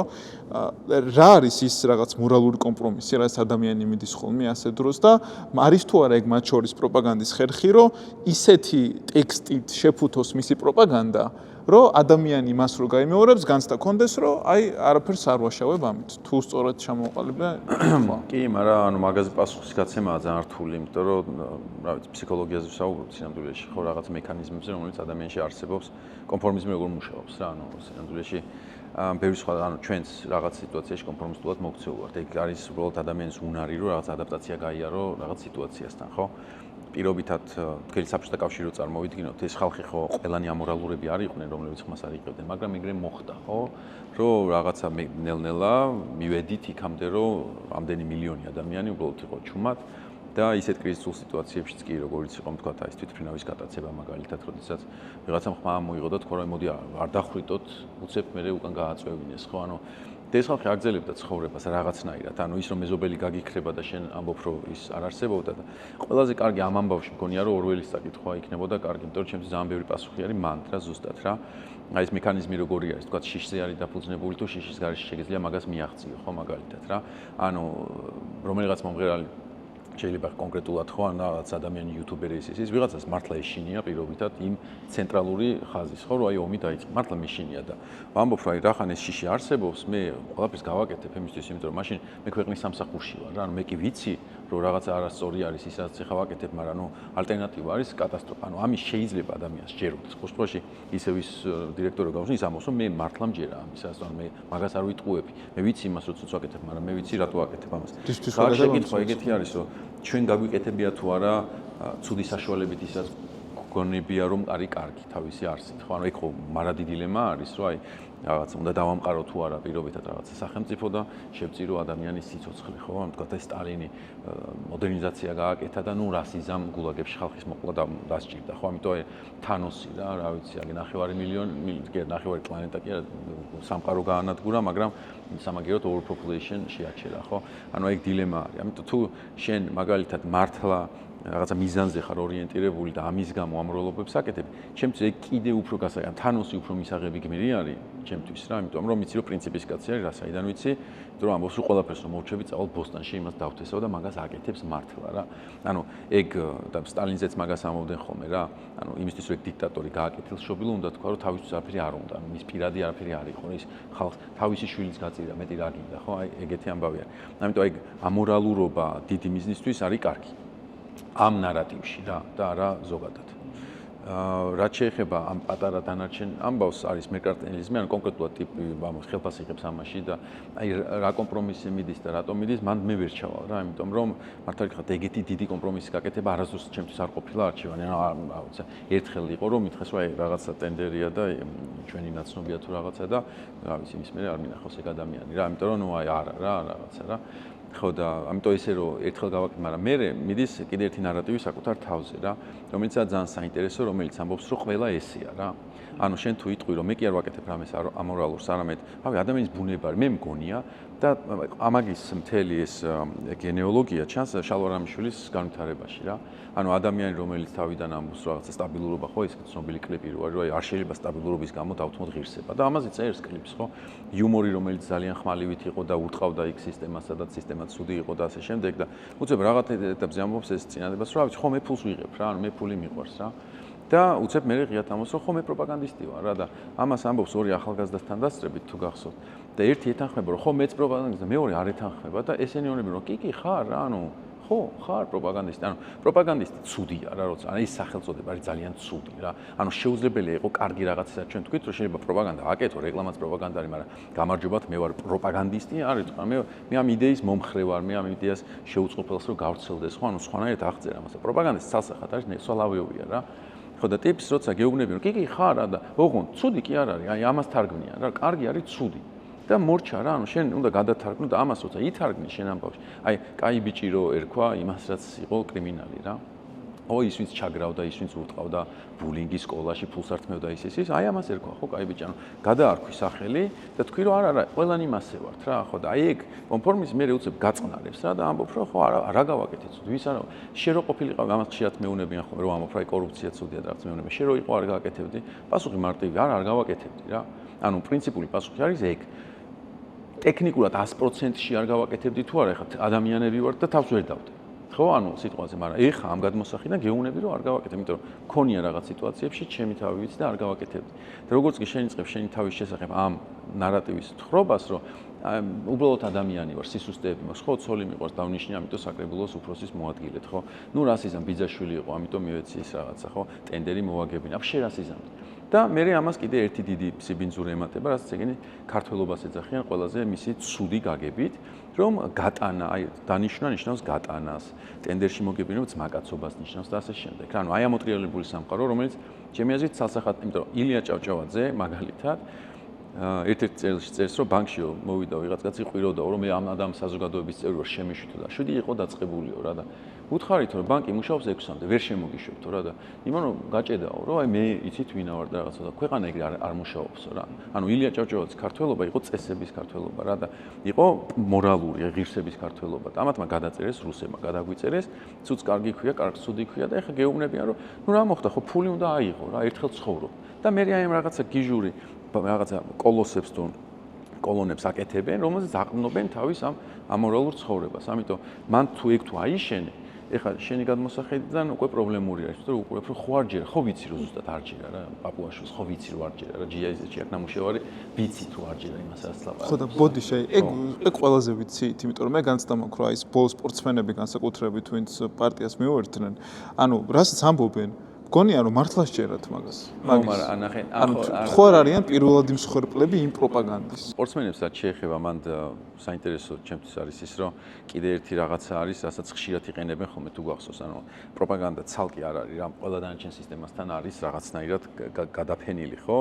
რა არის ის რაღაც მორალური კომპრომისი, რაც ადამიანი მიდის ხოლმე ასე დროს და არის თუ არა ეგ მათ შორის პროპაგანდის ხერხი, რომ ისეთი ტექსტით შეფუთოს მისი პროპაგანდა, რომ ადამიანი მას რო გაიმეორებს, განცდა კონდეს, რომ აი არაფერს არ ვაშავებ ამით. თუ სწორად ჩამოყალიბდა, ხო. კი, მაგრამ ანუ მაგაზე პასუხის გაცემაა ძალიან რთული, იმიტომ რომ რა ვიცი, ფსიქოლოგიაზე ვსაუბრობ სინამდვილეში, ხო, რაღაც მექანიზმებზე, რომელიც ადამიანში არსებობს, კონფორმიზმი როგორ მუშაობს რა, ანუ სინამდვილეში ბევრი სხვა, ანუ ჩვენც რაღაც სიტუაციაში კონფორმისტულად მოქცეულ ვართ. ეგ არის უბრალოდ ადამიანის უნარი, რომ რაღაც ადაპტაცია გაიარო რაღაც სიტუაციასთან, ხო? პირობითად თქვენი საბჭოთა კავშირი რო წარმოვიდგინოთ, ეს ხალხი ხო ყველანი ამორალურები არ იყვნენ, რომლებიც ხმას არ იყებდნენ, მაგრამ ეგრე მოხდა, ხო? რომ რაღაცა ნელ-ნელა მივედით იქამდე, რომ ამდენი მილიონი ადამიანი უბრალოდ იყო ჩუმად და ისეთ კრიზისულ სიტუაციებშიც კი როგორიც იყო, თქვათ, აი ეს თვითმფრინავის გატაცება მაგალითად, როდესაც ვიღაცამ ხმა მოიღო და თქვა რომ მოდი არ დახვრიტოთ, უცებ მე უკან გააწვევინეს, ხო? ანუ და ეს ხალხი აგრძელებდა ცხოვრებას რაღაცნაირად. ანუ ის რომ მეზობელი გაგიქრება და შენ ამბობ რომ ის არ არსებობდა და ყველაზე კარგი ამ ამბავში მგონია რომ ორველის საკითხვა იქნებოდა კარგი, იმიტომ რომ ჩემთვის ძალიან ბევრი პასუხი არის მანდ რა ზუსტად რა. აი ეს მექანიზმი როგორი არის, თქვა შიშზე არის დაფუძნებული თუ შიშის გარეშე შეგიძლია მაგას მიაღწიო, ხო მაგალითად რა. ანუ რომელიღაც მომღერალი შეიძლება კონკრეტულად ხო ან რაღაც ადამიანი იუთუბერი ის ვიღაცას მართლა ეშინია პირობითად იმ ცენტრალური ხაზის ხო რომ აი ომი დაიწყო მართლა მეშინია და ვამბობ რომ აი რახან ეს შიში არსებობს მე ყველაფერს გავაკეთებ იმისთვის იმიტომ რომ მაშინ მე ქვეყნის სამსახურში ვარ რა ანუ მე კი ვიცი რომ რაღაცა არასწორი არის ის რაც ეხა ვაკეთებ მაგრამ ნუ ალტერნატივა არის კატასტროფა ანუ ამის შეიძლება ადამიანს ჯეროდეს ხო შემთხვევაში ისევ ის დირექტორი გავხსნის ამას რომ მე მართლა მჯერა ამისას ანუ მე მაგას არ ვიტყუები მე ვიცი იმას რომ ცუც ვაკეთებ მაგრამ მე ვიცი რატო ვაკეთებ ამას შეკითხვა ეგეთი არის რომ ჩვენ გაგვიკეთებია თუ არა ცუდი საშუალებით ისაც გონებია რომ არის კარგი თავისი არსით ხო ანუ ეგ ხო მარადი დილემა არის რომ აი რაღაც უნდა დავამყარო თუ არა პირობითად რაღაცა სახელმწიფო და შევწირო ადამიანის სიცოცხლე ხო ანუ თქვა და სტალინი მოდერნიზაცია გააკეთა და ნუ რასიზამ გულაგებში ხალხის მოყვა დასჭირდა ხო ამიტომ აი თანოსი რა ვიცი აი 9 მილიონი 9 პლანეტა კი არა სამყარო გაანადგურა მაგრამ სამაგიეროდ overpopulation შეაჩერა ხო ანუ ეგ დილემა არის ამიტომ თუ შენ მაგალითად მართლა რაღაცა მიზანზე ხარ ორიენტირებული და ამის გამო ამროლობებს აკეთებ, ჩემთვის ეგ კიდე უფრო გასაგებია, თანოსი უფრო მისაღები გმირი არის ჩემთვის რა, იმიტომ რომ ვიცი რომ პრინციპის კაცი არის, რა საიდან ვიცი, იმიტომ რომ ამბობს რომ ყველაფერს რომ მოვჩები, წავალ ბოსტონში იმას დავთესავ და მაგას აკეთებს მართლა რა. ანუ ეგ და სტალინზეც მაგას ამბობდნენ ხოლმე რა. ანუ იმისთვის რომ ეგ დიქტატორი გააკეთილ შობილო უნდა თქვა რომ თავისთვის არაფერი არ უნდა, ანუ მის პირადი არაფერი არ იყო, ის ხალხს თავისი შვილის გაწირა, მეტი რა გინდა, ხო? აი ეგეთი ამბავი არის. ამიტომ ეგ ამორალურობა დიდი მიზნისთვის არის კარგი. ამ ნარატივში რა და არა ზოგადად. რაც შეეხება ამ პატარა დანარჩენ ამბავს არის მეკარტელიზმი, ან კონკრეტულად ტიპი ამას ხელფას იღებს ამაში და აი რა კომპრომისი მიდის და რატომ მიდის, მან მე ვერ ჩავალ რა, იმიტომ რომ მართალი გახდა ეგეთი დიდი კომპრომისის გაკეთება არასდროს ჩემთვის არ ყოფილა არჩევანი, ანუ ერთხელ იყო რომ მითხეს რომ აი რაღაცა ტენდერია და ჩვენი ნაცნობია თუ რაღაცა და რა ვიცი ის მე არ მინახავს ეგ ადამიანი რა, იმიტომ რომ ნუ აი არა რა რაღაცა რა ხო და ამიტომ ისე რომ ერთხელ გავაკეთე, მაგრამ მე მიდის კიდე ერთი ნარატივი საკუთარ თავზე რა, რომელიც ძალიან საინტერესო, რომელიც ამბობს რომ ყველა ესეა რა. ანუ შენ თუ იტყვი რომ მე კი არ ვაკეთებ რამეს ამორალურს, არამედ რავი ადამიანის ბუნება არის, მე მგონია და ამაგის მთელი ეს გენეოლოგია ჩანს შალვა რამიშვილის განვითარებაში რა. ანუ ადამიანი რომელიც თავიდან ამბობს რაღაცა სტაბილურობა ხო, ის ცნობილი კლიპი რო არის, არ შეიძლება სტაბილურობის გამო დავთმოთ ღირსება და ამაზე წერს კლიპს ხო. იუმორი რომელიც ძალიან ხმალივით იყო და ურტყავდა იქ სისტემას, სადაც სისტემა ცუდი იყო და ასე შემდეგ და უცებ რაღაც ეტაპზე ამბობს ეს წინადებას რომ რა ვიცი ხო მე ფულს ვიღებ რა, ანუ მე ფული მიყვარს რა. და უცებ მე ღიათ ამბობს რომ ხო მე პროპაგანდისტი ვარ რა და ამას ამბობს ორი ახალგაზრდასთან დასწრებით თუ გახსოვთ და ერთი ეთანხმება რომ ხო მეც პროპაგანდისტი და მეორე არ ეთანხმება და ესენი ორი რომ კი ხარ რა ანუ ხო ხარ პროპაგანდისტი ანუ პროპაგანდისტი ცუდია რა როცა ანუ ეს სახელწოდება არის ძალიან ცუდი რა ანუ შეუძლებელია იყო კარგი რაღაცა ჩვენ თქვით რომ შეიძლება პროპაგანდა აკეთო რეკლამაც პროპაგანდა არის მაგრამ გამარჯობათ მე ვარ პროპაგანდისტი არის თქვა მე ამ იდეის მომხრე ვარ მე ამ იდეას შეუწყობელს რომ გავრცელდეს ხო ანუ სხვანაირად აღწერ ამას პროპაგანდის ცალსახად არის ნესვალავეობია რა ხო და ტიპს როცა გეუბნები რომ კი ხარ რა და ოღონდ ცუდი კი არ არის აი ამას თარგმნიან რა კარგი არის ცუდი და მორჩა რა ანუ შენ უნდა გადათარგმნო და ამას როცა ითარგმნი შენ ამბავში აი კაი ბიჭი რო ერქვა იმას რაც იყო კრიმინალი რა ო ის ვინც ჩაგრავდა ის ვინც ურტყავდა ბულინგის სკოლაში ფულს ართმევდა ის აი ამას ერქვა ხო კაი ბიჭი ანუ გადაარქვი სახელი და თქვი რომ არა ყველანი მასე ვართ რა ხო და აი ეგ კონფორმიზმი მე უცებ გაწყნარებს რა და ამბობ რომ ხო არა გავაკეთე ცუდი ვის არა შე რო ყოფილიყავ ამას ხშირად მეუნებიან ხო რომ ამბობ რა კორუფცია ცუდია და რაღაც მეუნებიან შე რო იყო არ გააკეთებდი პასუხი მარტივი არ გავაკეთებდი რა ანუ პრინციპული პასუხი არის ეგ ტექნიკურად 100%-ში არ გავაკეთებდი თუ არა ეხლა ადამიანები ვართ და თავს ვერ დავდე ხო ანუ სიტუაციაზე მაგრამ ეხა ამ გადმოსახედიდან გეუბნები რომ არ გავაკეთებ იმიტომ რომ მქონია რაღაც სიტუაციებში ჩემი თავი ვიცი და არ გავაკეთებდი და როგორც კი შეიწყებ შენი თავის შესახებ ამ ნარატივის თხრობას რომ უბრალოდ ადამიანი ვარ სისუსტეები მაქვს ხო ცოლი მიყვარს დავნიშნე ამიტომ საკრებულოს უფროსის მოადგილეთ ხო ნუ რასიზამ ბიძაშვილი იყო ამიტომ მივეცი ის რაღაცა ხო ტენდერი მოვაგებინა შე რასიზამი და მე ამას კიდე ერთი დიდი სიბინძური ემატება რაც ეგენი ქართველობას ეძახიან ყველაზე მისი ცუდი გაგებით რომ გატანა აი დანიშნა ნიშნავს გატანას ტენდერში მოგებინებთ მაკაცობას ნიშნავს და ასე შემდეგ ანუ აი ამოტრიალებული სამყარო რომელიც ჩემი აზრით ცალსახად იმიტომ რომ ილია ჭავჭავაძე მაგალითად ერთ-ერთ წელში წერს რომ ბანკშიო მოვიდა ვიღაც კაცი ყვიროდა რომ მე ამ ადამიანის საზოგადოების წევრი ვარ შემიშვიდო და შვიდი იყო დაწყებულიო რა და უთხარით რომ ბანკი მუშაობს 6-მდე, ვერ შემოგიშვებთო რა და იმან რომ გაჭედაო, რომ აი მე იცით ვინა ვარ და რაღაცა და ქვეყანა ეგრე არ მუშაობსო რა. ანუ ილია ჭავჭავაძის ქართველობა იყო წესების ქართველობა რა და იყო მორალური ღირსების ქართველობა. და ამათმა გადაწერეს რუსებმა, გადაგვიწერეს, ცუდს კარგი ქვია, კარგს ცუდი ქვია და ეხლა გეუბნებიან რომ ნუ რა მოხდა, ხო ფული უნდა აიღო რა, ერთხელ ცხოვრობ. და მე აი ამ რაღაცა გიჟური რაღაცა კოლოსებს თუ კოლონებს აკეთებენ, რომელზეც აყრდნობენ თავის ამ ამორალურ ცხოვრებას. ამიტომ მან თუ ეგ თუ აიშენე, ეხლა შენი გადმოსახედიდან უკვე პრობლემური არის, რომ უყურებ რომ ხო არ ჯერა, ხო ვიცი რომ ზუსტად არ ჯერა რა, პაპუაშვილს ხო ვიცი რომ არ ჯერა რა, GIZ-ში აქ ნამუშევარი ვიცი თუ არ ჯერა იმას რაც ლაპარაკობს. ხო და ბოდი ეგ ყველაზე ვიცით, იმიტომ რომ მე განცდა მაქვს რა ის ბოლო სპორტსმენები განსაკუთრებით ვინც პარტიას მიუერთდნენ. ანუ რასაც ამბობენ გონია რომ მართლაც ჯერათ მაგას. მაგრამ ანახენ ხო არ არიან პირველადი მსხვერპლები იმ პროპაგანდის. სპორტსმენებსაც შეეხება მან საინტერესო ჩემთვის არის ის რომ კიდე ერთი რაღაცა არის, რასაც ხშირად იყენებენ ხოლმე თუ გახსოვს, ანუ პროპაგანდა ცალკე არ არის რა, ყველა დანარჩენ სისტემასთან არის რაღაცნაირად გადაფენილი, ხო?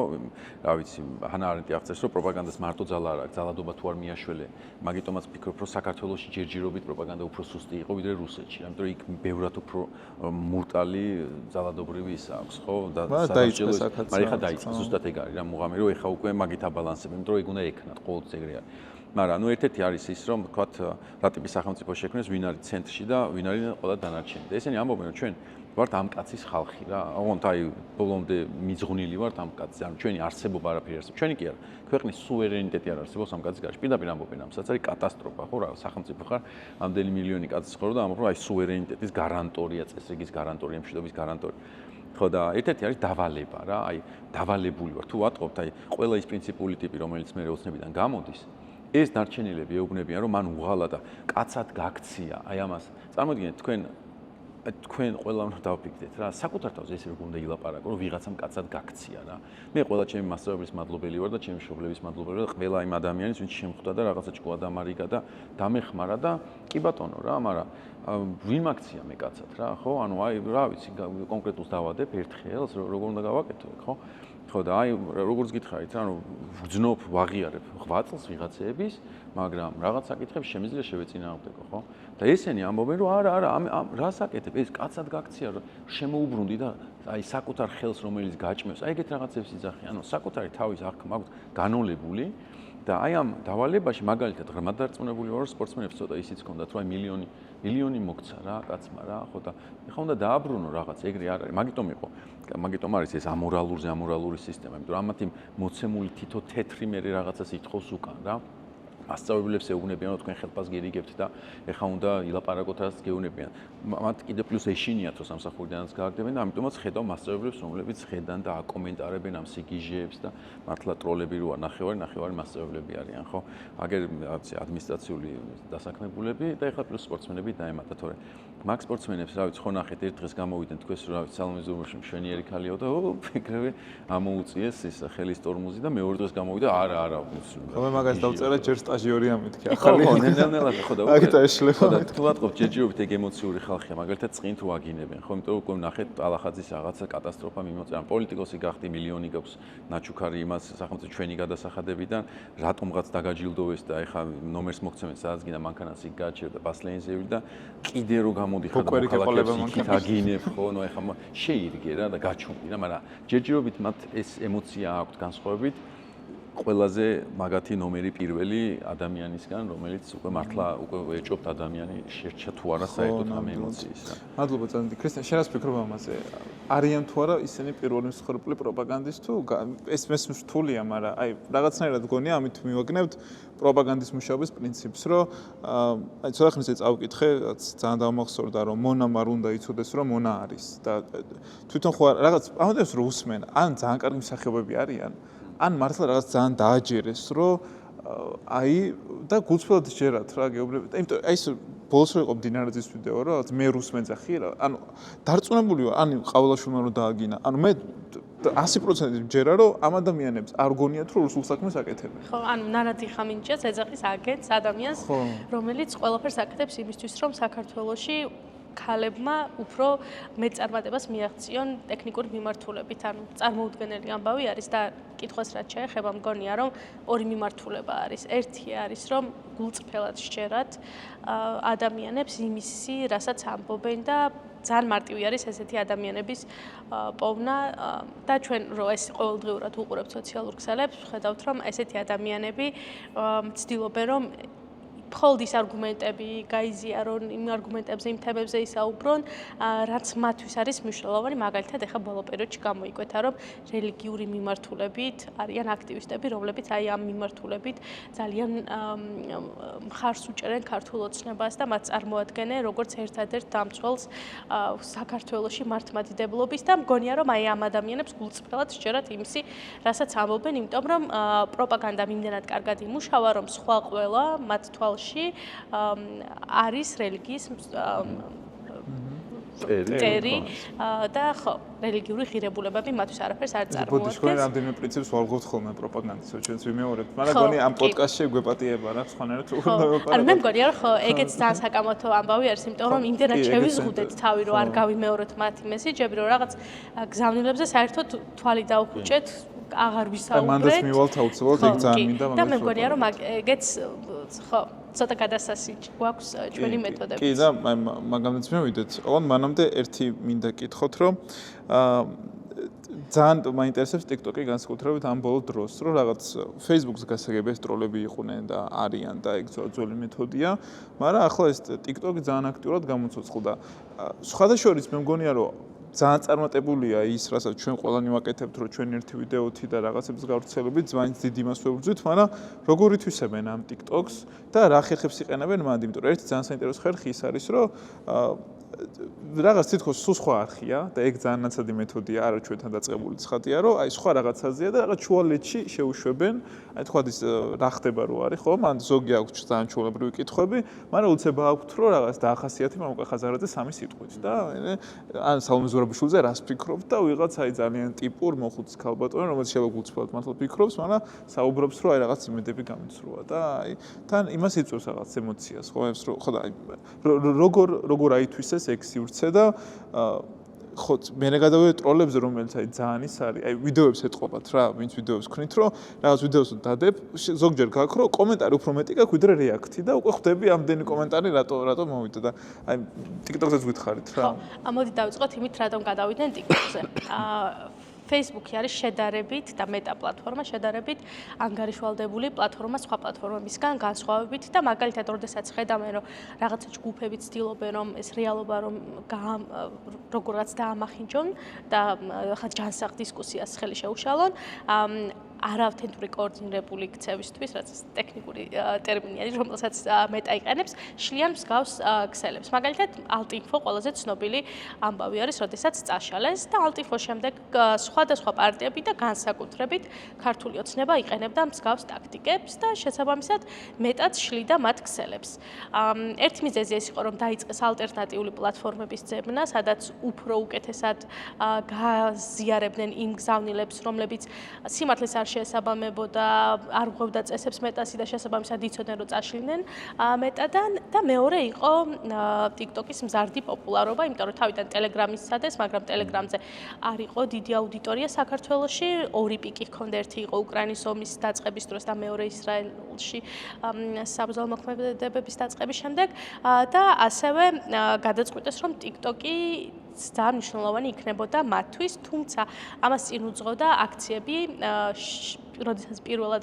რა ვიცი, ჰანა არენტი აღწერს რომ პროპაგანდას მარტო ძალა არ აქვს, ძალადობა თუ არ მიაშველე, მაგიტომაც ფიქრობ რომ საქართველოში ჯერჯერობით პროპაგანდა უფრო სუსტი იყო ვიდრე რუსეთში, ამიტომ იქ ბევრად უფრო მურტალი ძალადობრივი ის აქვს, ხო? და დაიწყეს აქაც. მაგრამ ეხა დაიწყეს, ზუსტად ეგ არის რა, მუღამი რომ ეხა უკვე მაგით აბალანსებენ, იმიტომ რომ ეგ უნდა ექნათ, ყოველთვის ეგრე არის. მაგრამ ნუ ერთ-ერთი არის ის რომ თქვათ რა ტიპის სახელმწიფო შექმნეს, ვინ არის ცენტრში და ვინ არის ყველა დანარჩენი. და ესენი ამბობენ რომ ჩვენ ვართ ამ კაცის ხალხი რა. ოღონდ აი ბოლომდე მიძღვნილი ვართ ამ კაცზე. ანუ ჩვენი არსებობა არაფერი არსებობს. ჩვენი კი არა. ქვეყნის სუვერენიტეტი არ არსებობს ამ კაცის გარშემო. პირდაპირ ამბობენ ამსაც არის კატასტროფა, ხო რა, სახელმწიფო ხარ, ამდენი მილიონი კაცი ცხოვრობს და ამბობენ რომ აი სუვერენიტეტის გარანტორია, წესრიგის გარანტორია, მშვიდობის გარანტორია. ხო და ერთ-ერთი არის დავალება რა, აი დავალებული ვარ. თუ ვატყობთ აი ყველა ის პრინციპული ტიპი, რომელიც მე ოცნებიდან გამოდის, ეს დარჩენილები ეუბნებიან რომ მან უღალა და კაცად გაქცია. აი ამას წარმოიდგინეთ თქვენ ყველა უნდა დავფიქრდეთ რა, საკუთარ თავზე ესე როგორ უნდა ილაპარაკო, რომ ვიღაცამ კაცად გაქცია რა. მე ყველა ჩემი მასწავლებლის მადლობელი ვარ და ჩემი მშობლების მადლობელი ვარ და ყველა იმ ადამიანის, ვინც შემხვდა და რაღაცა ჭკუა დამარიგა და დამეხმარა და კი ბატონო რა, მაგრამ ვინ მაქცია მე კაცად რა, ხო? ანუ აი რა ვიცი, კონკრეტულს დავადებ ერთხელს, როგორ უნდა გავაკეთო ეგ, ხო? ხო და აი როგორც გითხარით რა, ანუ ვგძნობ, ვაღიარებ 8 წელს ვიღაცეების, მაგრამ რაღაც საკითხებს შემიძლია შევეწინააღმდეგო, ხო? და ესენი ამბობენ რომ არა, რას აკეთებ? ეს კაცად გაქცია, რომ შემოუბრუნდი და აი საკუთარ ხელს რომელიც გაჭმევს, აი ეგეთ რაღაცებს იძახი, ანუ საკუთარი თავის აქ მაქვს განოლებული და აი ამ დავალებაში მაგალითად ღრმად დარწმუნებული ვარ სპორტსმენებს ცოტა ისიც ჰქონდათ რომ აი მილიონი მოგცა რა კაცმა რა ხო და ეხლა უნდა დააბრუნო რაღაც ეგრე არ არის მაგიტომ არის ეს ამორალური სისტემა იმიტომ რომ ამათი მოცემული თითო თეთრი მე რაღაცას ითხოვს უკან რა მასწავლებლებს ეუბნებიან რომ თქვენ ხელფას გერიგებთ და ეხლა უნდა ილაპარაკოთ რაც გეუბნებიან მათ კიდე პლუს ეშინიათ რომ სამსახურიდანაც გააგდებენ და ამიტომაც ხედავ მასწავლებლებს რომლებიც ხედან და აკომენტარებენ ამ სიგიჟეებს და მართლა ტროლები როა ნახევარი მასწავლებლები არიან ხო აგერ ადმინისტრაციული დასაქმებულები და ეხლა პლუს სპორტსმენები დაემატა თორე მაგ სპორტსმენებს რა ვიცი ხო ნახეთ ერთ დღეს გამოვიდნენ თქვენს რა ვიცი სალომე ზურმუში მშვენიერი ქალიო და ფიქრები ამოუწიეს ის ხელის ტორმოზი და მეორე დღეს გამოვიდა არა მე მაგას დავწერა ჯერ სტაჟიორია მეთქი ახალი ხო ნელ-ნელა ხო და აქ დაეშლება თუ ვატყობ ჯერჯერობით ეგ ემოციური ხალხია მაგალითად წინ თუ აგინებენ ხო იმიტომ რომ უკვე ნახეთ ალახაძის რაღაცა კატასტროფა მიმოწერა პოლიტიკოსი გახდი მილიონი გაქვს ნაჩუქარი იმას სახელმწიფო ჩვენი გადასახადებიდან რატომღაც დაგაჯილდოვეს და ეხა ნომერს მოგცემენ სადაც გინდა მანქანას იქ გააჩერდა ბასლენზევი და კიდე რო გამოდიხარ მოქალაქეებს იქით აგინებ ხო ნუ ეხა შეირგე რა და გაჩუმდი რა მაგრამ ჯერჯერობით მათ ეს ემოცია აქვთ განსხვავებით ყველაზე მაგათი ნომერი პირველი ადამიანისგან, რომელიც უკვე მართლა უკვე ეჭობთ ადამიანი შერჩა თუ არა საერთოდ ამ ემოციას რა. მადლობა ძალიან. ქრისტიან, შენ რას ფიქრობ ამაზე? არიან თუ არა ისინი პირველი მსხვერპლი პროპაგანდის თუ ეს მეს რთულია, მაგრამ აი რაღაცნაირად გონია ამით მივაგნებთ პროპაგანდის მუშაობის პრინციპს, რომ აი ცოტა ხნის წინ წავკითხე, ძალიან დამახსოვრდა, რომ მონამ არ უნდა იცოდეს, რომ მონა არის და თვითონ ხო რაღაც ამოდებს რომ უსმენ, ან ძალიან კარგი მსახიობები არიან ან მართლა რაღაც ძალიან დააჯერეს, რომ აი და გულწრფელად ჯერათ რა გეუბნებით. იმიტომ აი ეს ბოლოს რო იყო მდინარეძის ვიდეო, რა მე რუს მეძახი რა. ანუ დარწმუნებული ვარ, ან ყავლაშვილმა რომ დააგინა. ანუ მე 100% მჯერა, რომ ამ ადამიანებს არ გონიათ, რომ რუსულ საქმეს აკეთებენ. ხო, ანუ ნარადი ხამინჭიას ეძახის აგენტს ადამიანს, რომელიც ყველაფერს აკეთებს იმისთვის, რომ საქართველოში ქალებმა უფრო მეწარმატებას მიაღწიონ ტექნიკური მიმართულებით. ანუ წარმოუდგენელი ამბავი არის და კითხვას რაც შეეხება, მგონია რომ ორი მიმართულება არის. ერთი არის რომ გულწრფელად სჯერათ ადამიანებს იმისი, რასაც ამბობენ და ძალიან მარტივი არის ესეთი ადამიანების პოვნა და ჩვენ რო ეს ყოველდღიურად უყურებთ სოციალურ ქსელებს, ხედავთ რომ ესეთი ადამიანები ცდილობენ რომ მხოლოდ ის არგუმენტები გაიზიარონ, იმ არგუმენტებზე, იმ თემებზე ისაუბრონ, რაც მათთვის არის მნიშვნელოვანი. მაგალითად, ეხლა ბოლო პერიოდში გამოიკვეთა, რომ რელიგიური მიმართულებით არიან აქტივისტები, რომლებიც აი ამ მიმართულებით ძალიან მხარს უჭერენ ქართულ ოცნებას და მათ წარმოადგენენ როგორც ერთადერთ დამცველს საქართველოში მართლმადიდებლობის და მგონია რომ აი ამ ადამიანებს გულწრფელად სჯერათ იმისი, რასაც ამბობენ, იმიტომ რომ პროპაგანდა იმდენად კარგად იმუშავა, რომ სხვა ყველა მათ თვალში არის რელიგიის ტერი და ხო რელიგიური ღირებულებები მათთვის არაფერს არ წარმოადგენს. ბოდიშკოენ რამდენიმე პრინციპს ვარღვევთ ხოლმე პროპაგანდისო ჩვენც ვიმეორებთ. მაგრამ გონი ამ პოდკასტში გვეპატიება რა სხვანაირად ხო ანუ მე მგონია რომ ხო ეგეც ძალიან საკამათო ამბავი არის, იმიტომ რომ იმდენად შევიზღუდეთ თავი რომ არ გავიმეოროთ მათი მესიჯები, რომ რაღაც გზავნილებზე საერთოდ თვალი დავხვიჭეთ, აღარ ვისაუბრეთ. მანდაც მივალთ აუცილებლად ეგ ძალიან მინდა და მე მგონია რომ ეგეც ხო ცოტა გადასასი გვაქვს ჩვენი მეთოდები. კი და მაგამდეც მივიდეთ. ოღონდ მანამდე ერთი მინდა კითხოთ, რომ ძალიან მაინტერესებს TikTok-ი განსაკუთრებით ამ ბოლო დროს, რომ რაღაც Facebook-ს გასაგები ეს ტროლები იყვნენ და არიან და ეგ ძველი მეთოდია, მაგრამ ახლა ეს TikTok-ი ძალიან აქტიურად გამოცოცხლდა. სხვადასხვა მე მგონია რომ ძალიან წარმატებულია ის, რასაც ჩვენ ყველანი ვაკეთებთ, რომ ჩვენ ერთი ვიდეოთი და რაღაცებს გავრცელებით, ზვანიც დიდ იმას ვებრძვით, მაგრამ როგორ ითვისებენ ამ TikTok-ს და რა ხერხებს იყენებენ მანდ, იმიტომ რომ ერთი ძალიან საინტერესო ხერხი ის არის, რომ რაღაც თითქოს სულ სხვა არხია და ეგ ძალიან ნაცადი მეთოდია, არა ჩვენთან დაწყებული ცხადია, რომ აი სხვა რაღაცაზეა და რაღაც ჩუალეთში შეუშვებენ, აი თქვა ის რა ხდება რო არის, ხო? მან ზოგი აქვს ძალიან ჩულებრივი კითხვები, მაგრამ უცება აქვთ რომ რაღაც დაახასიათე მამუკა ხაზარაძე სამი სიტყვით და ან სალომე ზურაბიშვილზე რას ფიქრობთ და ვიღაც აი ძალიან ტიპურ მოხუცის ქალბატონი, რომელიც შეიძლება გულწრფელად მართლა ფიქრობს, მაგრამ საუბრობს რომ აი რაღაც იმედები გამიცრუა და აი თან იმას იწვევს რაღაც ემოციას, ხო? ეს ხო და აი როგორ აითვისეს ეგ სივრცე და ხო მე გადავიდე ტროლებზე, რომელიც აი ძალიან ის არის, აი ვიდეოებს ეტყობათ რა, ვინც ვიდეოებს ქნით, რომ რაღაც ვიდეოს დადებ, ზოგჯერ გაქვს, რომ კომენტარი უფრო მეტი გაქვს, ვიდრე რეაქცი და უკვე ხვდები ამდენი კომენტარი რატო მოვიდა და აი TikTok-ზე გვითხარით რა. ხო, მოდი დავიწყოთ იმით, რატომ გადავიდნენ TikTok-ზე. Facebook-ი არის შედარებით და მეტა პლატფორმა, შედარებით ანგარიშვალდებული პლატფორმა სხვა პლატფორმებისგან განსხვავებით და მაგალითად, როდესაც ხედავენ, რომ რაღაცა ჯგუფები ცდილობენ, რომ ეს რეალობა რომ როგორღაც დაამახინჯონ და ხა ჯანსაღ დისკუსიას ხელი შეუშალონ, არავთენტური კოორდინირებული ქცევისთვის, რაც ტექნიკური ტერმინი არის, რომელსაც მეტა იყენებს, შლიან მსგავს ქსელებს. მაგალითად, Alt-Info ყველაზე ცნობილი ამბავი არის, როდესაც წაშალეს და Alt-Info შემდეგ სხვადასხვა პარტიები და განსაკუთრებით ქართული ოცნება იყენებდა მსგავს ტაქტიკებს და შესაბამისად მეტად შლიდა მათ ქსელებს. ერთი მიზეზი ეს იყო, რომ დაიწყეს ალტერნატიული პლატფორმების ძებნა, სადაც უფრო უკეთესად გაზიარებდნენ იმ გზავნილებს, რომლებიც სიმართლეს არ შეესაბამებოდა, არ ღვევდა წესებს მეტასი და შესაბამისად იცოდნენ, რომ წაშლიდნენ მეტადან და მეორე იყო TikTok-ის მზარდი პოპულარობა, იმიტომ რომ თავიდან Telegram-ის სადეს, მაგრამ Telegram-ზე არ იყო დიდი აუდიტორია საქართველოში, ორი პიკი ჰქონდა, ერთი იყო უკრაინის ომის დაწყების დროს და მეორე ისრაელში საბრძოლო მოქმედებების დაწყების შემდეგ და ასევე გადაწყვიტეს, რომ TikTok-ი ძალიან მნიშვნელოვანი იქნებოდა მათთვის, თუმცა ამას წინ უძღოდა აქციები, როდესაც პირველად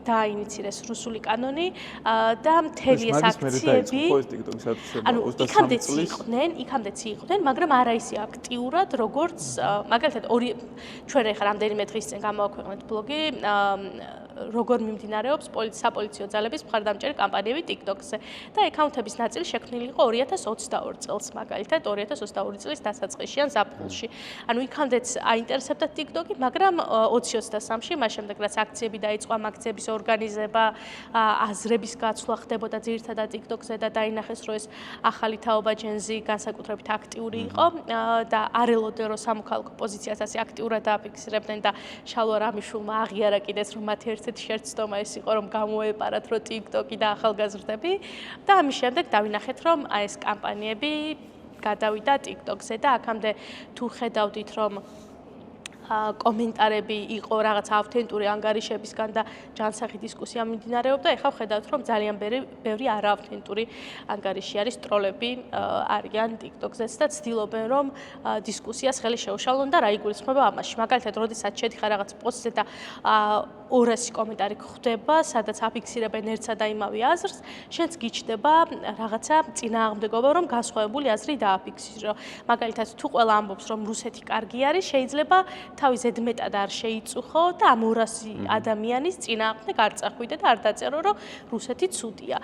დააინიცირეს რუსული კანონი და მთელი ეს აქციები ანუ იქამდეც იყვნენ, მაგრამ არა ისე აქტიურად, როგორც მაგალითად ჩვენ ახლა რამდენიმე დღის წინ გამოვაქვეყნეთ ბლოგი როგორ მიმდინარეობს საპოლიციო ძალების მხარდამჭერი კამპანიები TikTok-ზე და აკაუნტების ნაწილი შექმნილი იყო 2022 წელს, მაგალითად 2022 წლის დასაწყისში ან ზაფხულში. ანუ იქამდეც აინტერესებდა TikTok-ი, მაგრამ 2023-ში მას შემდეგ რაც აქციები დაიწყო, ამ აქციების ორგანიზება, აზრების გაცვლა ხდებოდა ძირითადად TikTok-ზე და დაინახეს, რომ ეს ახალი თაობა ჯენზი განსაკუთრებით აქტიური იყო და არ ელოდნენ, რომ სამოქალაქო პოზიციას ასე აქტიურად დააფიქსირებდნენ და შალვა რამიშვილმა აღიარა კიდეც, რომ მათი ერთ-ერთი შერცდომა ეს იყო, რომ გამოეპარათ რო TikTok-ი და ახალგაზრდები და ამის შემდეგ დავინახეთ, რომ ეს კამპანიები გადავიდა TikTok-ზე და აქამდე თუ ხედავდით, რომ კომენტარები იყო რაღაც ავთენტური ანგარიშებისგან და ჯანსაღი დისკუსია მიმდინარეობდა, ეხლა ხედავთ, რომ ძალიან ბევრი არაავთენტური ანგარიში არის, ტროლები არიან TikTok-ზეც და ცდილობენ, რომ დისკუსიას ხელი შეუშალონ და რა იგულისხმება ამაში. მაგალითად, როდესაც შედიხარ რაღაც პოსტზე და 200 კომენტარი გვხვდება, სადაც აფიქსირებენ ერთსა და იმავე აზრს, შენც გიჩნდება რაღაცა წინააღმდეგობა, რომ განსხვავებული აზრი დააფიქსირო. მაგალითად, თუ ყველა ამბობს, რომ რუსეთი კარგი არის, შეიძლება თავი ზედმეტად არ შეიწუხო და ამ 200 ადამიანის წინააღმდეგ არ წახვიდე და არ დაწერო, რომ რუსეთი ცუდია.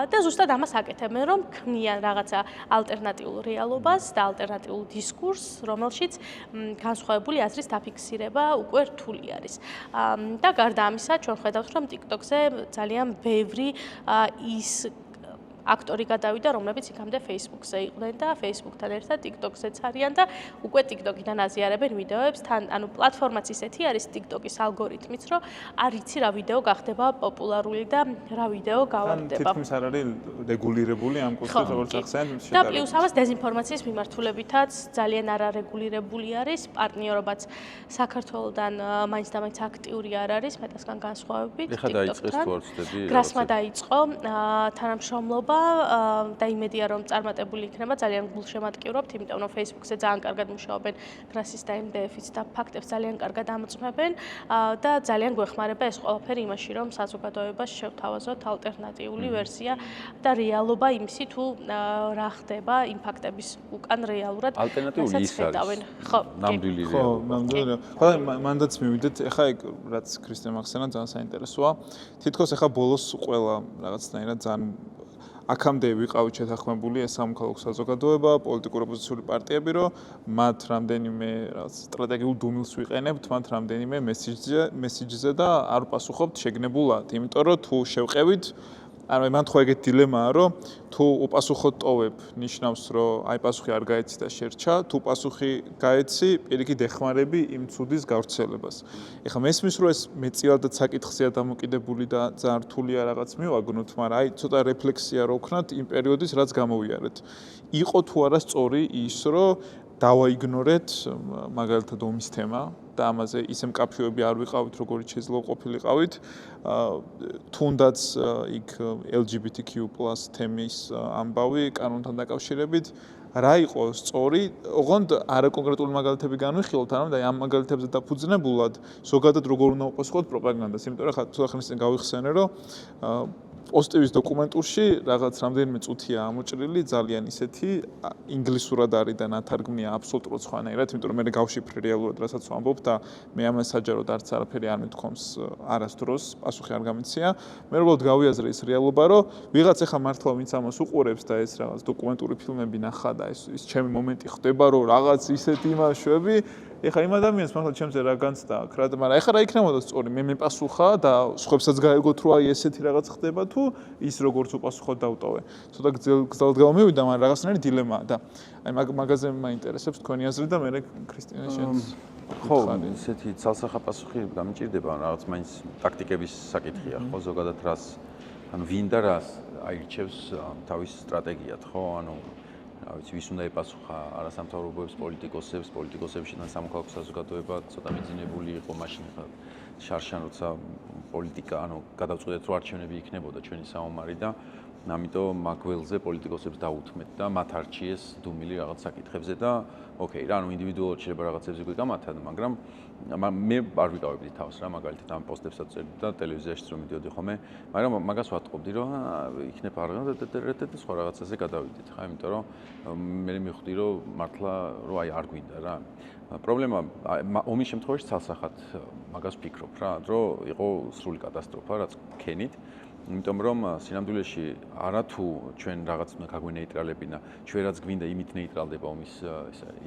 და ზუსტად ამას აკეთებენ, რომ ქმნიან რაღაცა ალტერნატიულ რეალობას და ალტერნატიულ დისკურსს, რომელშიც განსხვავებული აზრის დაფიქსირება უკვე რთული არის. და გარდა ამისა, ჩვენ ხედავთ, რომ TikTok-ზე ძალიან ბევრი ის აქტორი გადავიდა, რომლებიც იქამდე Facebook-ზე იყვნენ და Facebook-თან ერთად TikTok-ზეც არიან და უკვე TikTok-დან აზიარებენ ვიდეოებს, თან ანუ პლატფორმაც ისეთი არის TikTok-ის ალგორითმიც, რომ არ იცი რა ვიდეო გახდება პოპულარული და რა ვიდეო გავარდება. თითქმის არ არის რეგულირებული ამ კუთხით, როგორც ახსენეთ. და პლუს ამას დეზინფორმაციის მიმართულებითაც ძალიან არარეგულირებული არის, პარტნიორობაც საქართველოსთან მაინც და მაინც აქტიური არ არის, მეტასგან განსხვავებით TikTok-თან. ეხლა დაიწყეს თუ არ ვცდები? გრასმა დაიწყო თანამშრომლობა და იმედია, რომ წარმატებული იქნება, ძალიან გულშემატკივრობთ, იმიტომ რომ Facebook-ზე ძალიან კარგად მუშაობენ გრასის და MDF-იც და ფაქტებს ძალიან კარგად ამოწმებენ და ძალიან გვეხმარება ეს ყველაფერი იმაში, რომ საზოგადოებას შევთავაზოთ ალტერნატიული ვერსია და რეალობა იმისი თუ რა ხდება იმ ფაქტების უკან რეალურად. ალტერნატიული ის არის. ხო, ნამდვილი ხო, რეალობა. ნამდვილი. ხო, მანდაც მივიდეთ, ეხლა ეგ რაც ქრისტემ ახსენა ძალიან საინტერესოა. თითქოს ეხლა ბოლოს ყველა რაღაცნაირად ძალიან აქამდე ვიყავით შეთანხმებული ეს სამოქალაქო საზოგადოება, პოლიტიკური ოპოზიციური პარტიები, რომ მათ რამდენიმე რაღაც სტრატეგიულ დუმილს ვიყენებთ, მათ რამდენიმე მესიჯზე და არ პასუხობთ შეგნებულად, იმიტომ რომ თუ შევყევით ანუ მან თქვა ეგეთ დილემაა, რომ თუ უპასუხოდ ტოვებ, ნიშნავს, რომ აი პასუხი არ გაეცი და შერჩა, თუ პასუხი გაეცი, პირიქით ეხმარები იმ ცუდის გავრცელებას. ეხლა მესმის, რომ ეს მეტწილადად საკითხზეა დამოკიდებული და ძალიან რთულია რაღაც მივაგნოთ, მაგრამ აი ცოტა რეფლექსია რო ვქნათ იმ პერიოდის, რაც გამოვიარეთ. იყო თუ არა სწორი ის, რომ დავაიგნორეთ მაგალითად ომის თემა და ამაზე ისე მკაფიოები არ ვიყავით, როგორც შეიძლება ყოფილიყავით. თუნდაც იქ LGBTQ+ თემის ამბავი კანონთან დაკავშირებით რა იყო სწორი, ოღონდ არა კონკრეტული მაგალითები განვიხილოთ, არამედ აი ამ მაგალითებზე დაფუძნებულად ზოგადად როგორ უნდა უპასუხოთ პროპაგანდას, იმიტომ რომ ხა ცოტა ხნის წინ გავიხსენე, რომ პოზიტივის დოკუმენტურში რაღაც რამდენიმე წუთია ამოჭრილი, ძალიან ისეთი ინგლისურად არის და ნათარგმნია აბსოლუტურად სხვანაირად, იმიტომ რომ მე გავშიფრე რეალურად რასაც ვამბობ და მე ამას საჯაროდ არც არაფერი არ მეთქვამს არასდროს, პასუხი არ გამიცია. მე უბრალოდ გავიაზრე ის რეალობა, რომ ვიღაც ახლა მართლა ვინც ამას უყურებს და ეს რაღაც დოკუმენტური ფილმები ნახა და ეს ჩემი მომენტი ხდება, რომ რაღაც ისეთი იმაშვები ეხლა იმ ადამიანს მართლა ჩემზე რა განცდა აქ რა, მაგრამ ეხლა რა იქნებოდა სწორი, მე მეპასუხა და სხვებსაც გაეგოთ რომ აი ესეთი რაღაც ხდება თუ ის როგორც უპასუხოდ დავტოვე. ცოტა გზალად გამოვიდა, მაგრამ რაღაცნაირი დილემაა და აი მაგაზე მაინტერესებს თქვენი აზრი და მე ქრისტიანა შენს. ხო, ისეთი ცალსახა პასუხი გამიჭირდება, რაღაც მაინც ტაქტიკების საკითხია, ხო, ზოგადად რას ანუ ვინ და რას აირჩევს თავის სტრატეგიად, ხო, ანუ რა ვიცი, ვის უნდა ეპასუხა არასამთავრობოებს, პოლიტიკოსებში და სამოქალაქო საზოგადოება ცოტა მიძინებული იყო მაშინ ხა შარშან როცა პოლიტიკა, ანუ გადავწყვეტეთ რომ არჩევნები იქნებოდა ჩვენი საომარი და ამიტომ მაგველზე პოლიტიკოსებს დაუთმეთ და მათ არჩიეს დუმილი რაღაც საკითხებზე და ოკეი, რა, ანუ ინდივიდუალურად შეიძლება რაღაცებზე გვიგამათად, მაგრამ მე არ ვიყავებდი თავს რა, მაგალითად ამ პოსტებსაც წერდი და ტელევიზიაშიც რომ მიდიოდი ხოლმე, მაგრამ მაგას ვატყობდი, რომ იქნებ არღან და სხვა რაღაცაზე გადავიდეთ, ხა, იმიტომ რომ მე მივხვდი, რომ მართლა რომ აი არ გვინდა რა. პრობლემა ომის შემთხვევაში ცალსახად მაგას ვფიქრობ რა, რომ იყო სრული კატასტროფა, რაც ქენით იმიტომ რომ სინამდვილეში არა თუ ჩვენ რაღაც უნდა გაგვენეიტრალებინა, ჩვენ რაც გვინდა იმით ნეიტრალდება ომის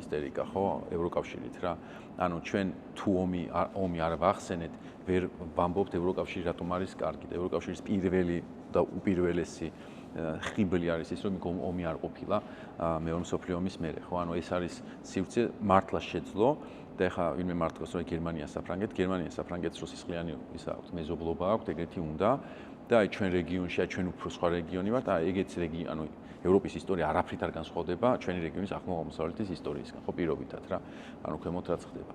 ისტერიკა, ხო, ევროკავშირით რა. ანუ ჩვენ თუ ომი არ ვახსენეთ, ვერ ვამბობთ ევროკავშირი რატომ არის კარგი და ევროკავშირის პირველი და უპირველესი ხიბლი არის ის, რომ ომი არ ყოფილა მეორე მსოფლიო ომის მერე, ხო? ანუ ეს არის სივრცე მართლა შეძლო და ეხლა ვინმე მართლობს რომ გერმანიას საფრანგეთს რო სისხლიანი ისა აქვს, მეზობლობა აქვს, ეგრეთი უნდა და აი ჩვენ რეგიონში, აი ჩვენ უფრო სხვა რეგიონი ვართ, აი ეგეც რეგიონი, ანუ ევროპის ისტორია არაფრით არ განსხვავდება ჩვენი რეგიონის აღმოსავლეთის ისტორიისგან, ხო პირობითად რა. ანუ ქვემოთ რაც ხდება.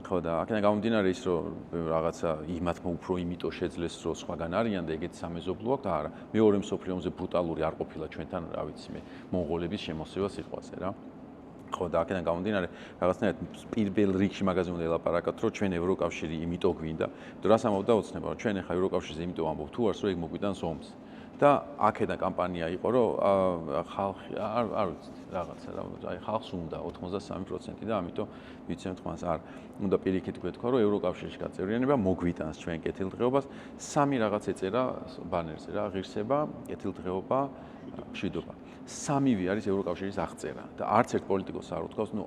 ხო და აქედან გამომდინარე ის რომ რაღაცა იმათმა უფრო იმიტო შეძლეს რომ სხვაგან არიან და ეგეც სამეზობლო აქვს და არა. მეორე მსოფლიო ომზე ბრუტალური არ ყოფილა ჩვენთან, რა ვიცი მე, მონღოლების შემოსევა სიტყვაზე რა. ხო და აქედან გამომდინარე რაღაცნაირად პირველ რიგში მაგაზე უნდა ელაპარაკოთ რომ ჩვენ ევროკავშირი იმიტო გვინდა. და რას ამბობდა ოცნება რომ ჩვენ ახლა ევროკავშირზე იმიტო ამბობ თუ არს რომ ეგ მოგვიტანს ომს. და აქედან კამპანია იყო რომ ხალხი არ ვიცი რაღაცა რა აი ხალხს უნდა 83% და ამიტომ ვიცემთ ხმას არ უნდა პირიქით გვეთქვა რომ ევროკავშირში გაწევრიანება მოგვიტანს ჩვენ კეთილდღეობას სამი რაღაც ეწერა ბანერზე რა ღირსება კეთილდღეობა მშვიდობა სამივე არის ევროკავშირის აღწერა და არც ერთ პოლიტიკოს არ უთქვას ნუ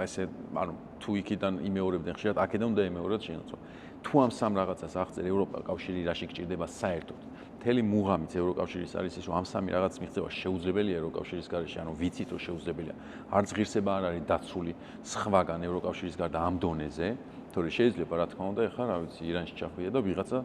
ესე ანუ თუ იქიდან იმეორებდნენ ხშირად აქედან უნდა იმეოროთ შენოცვა თუ ამ სამ რაღაცას აღწერ ევროკავშირი რაში გჭირდება საერთოდ მთელი მუღამიც ევროკავშირის არის ის რომ ამ სამი რაღაც მიღწევა შეუძლებელია ევროკავშირის გარეშე ანუ ვიცით რომ შეუძლებელია არც ღირსება არ არის დაცული სხვაგან ევროკავშირის გარდა ამ დონეზე თორე შეიძლება რა თქმა უნდა ეხლა რა ვიცი ირანში ჩახვია და ვიღაცა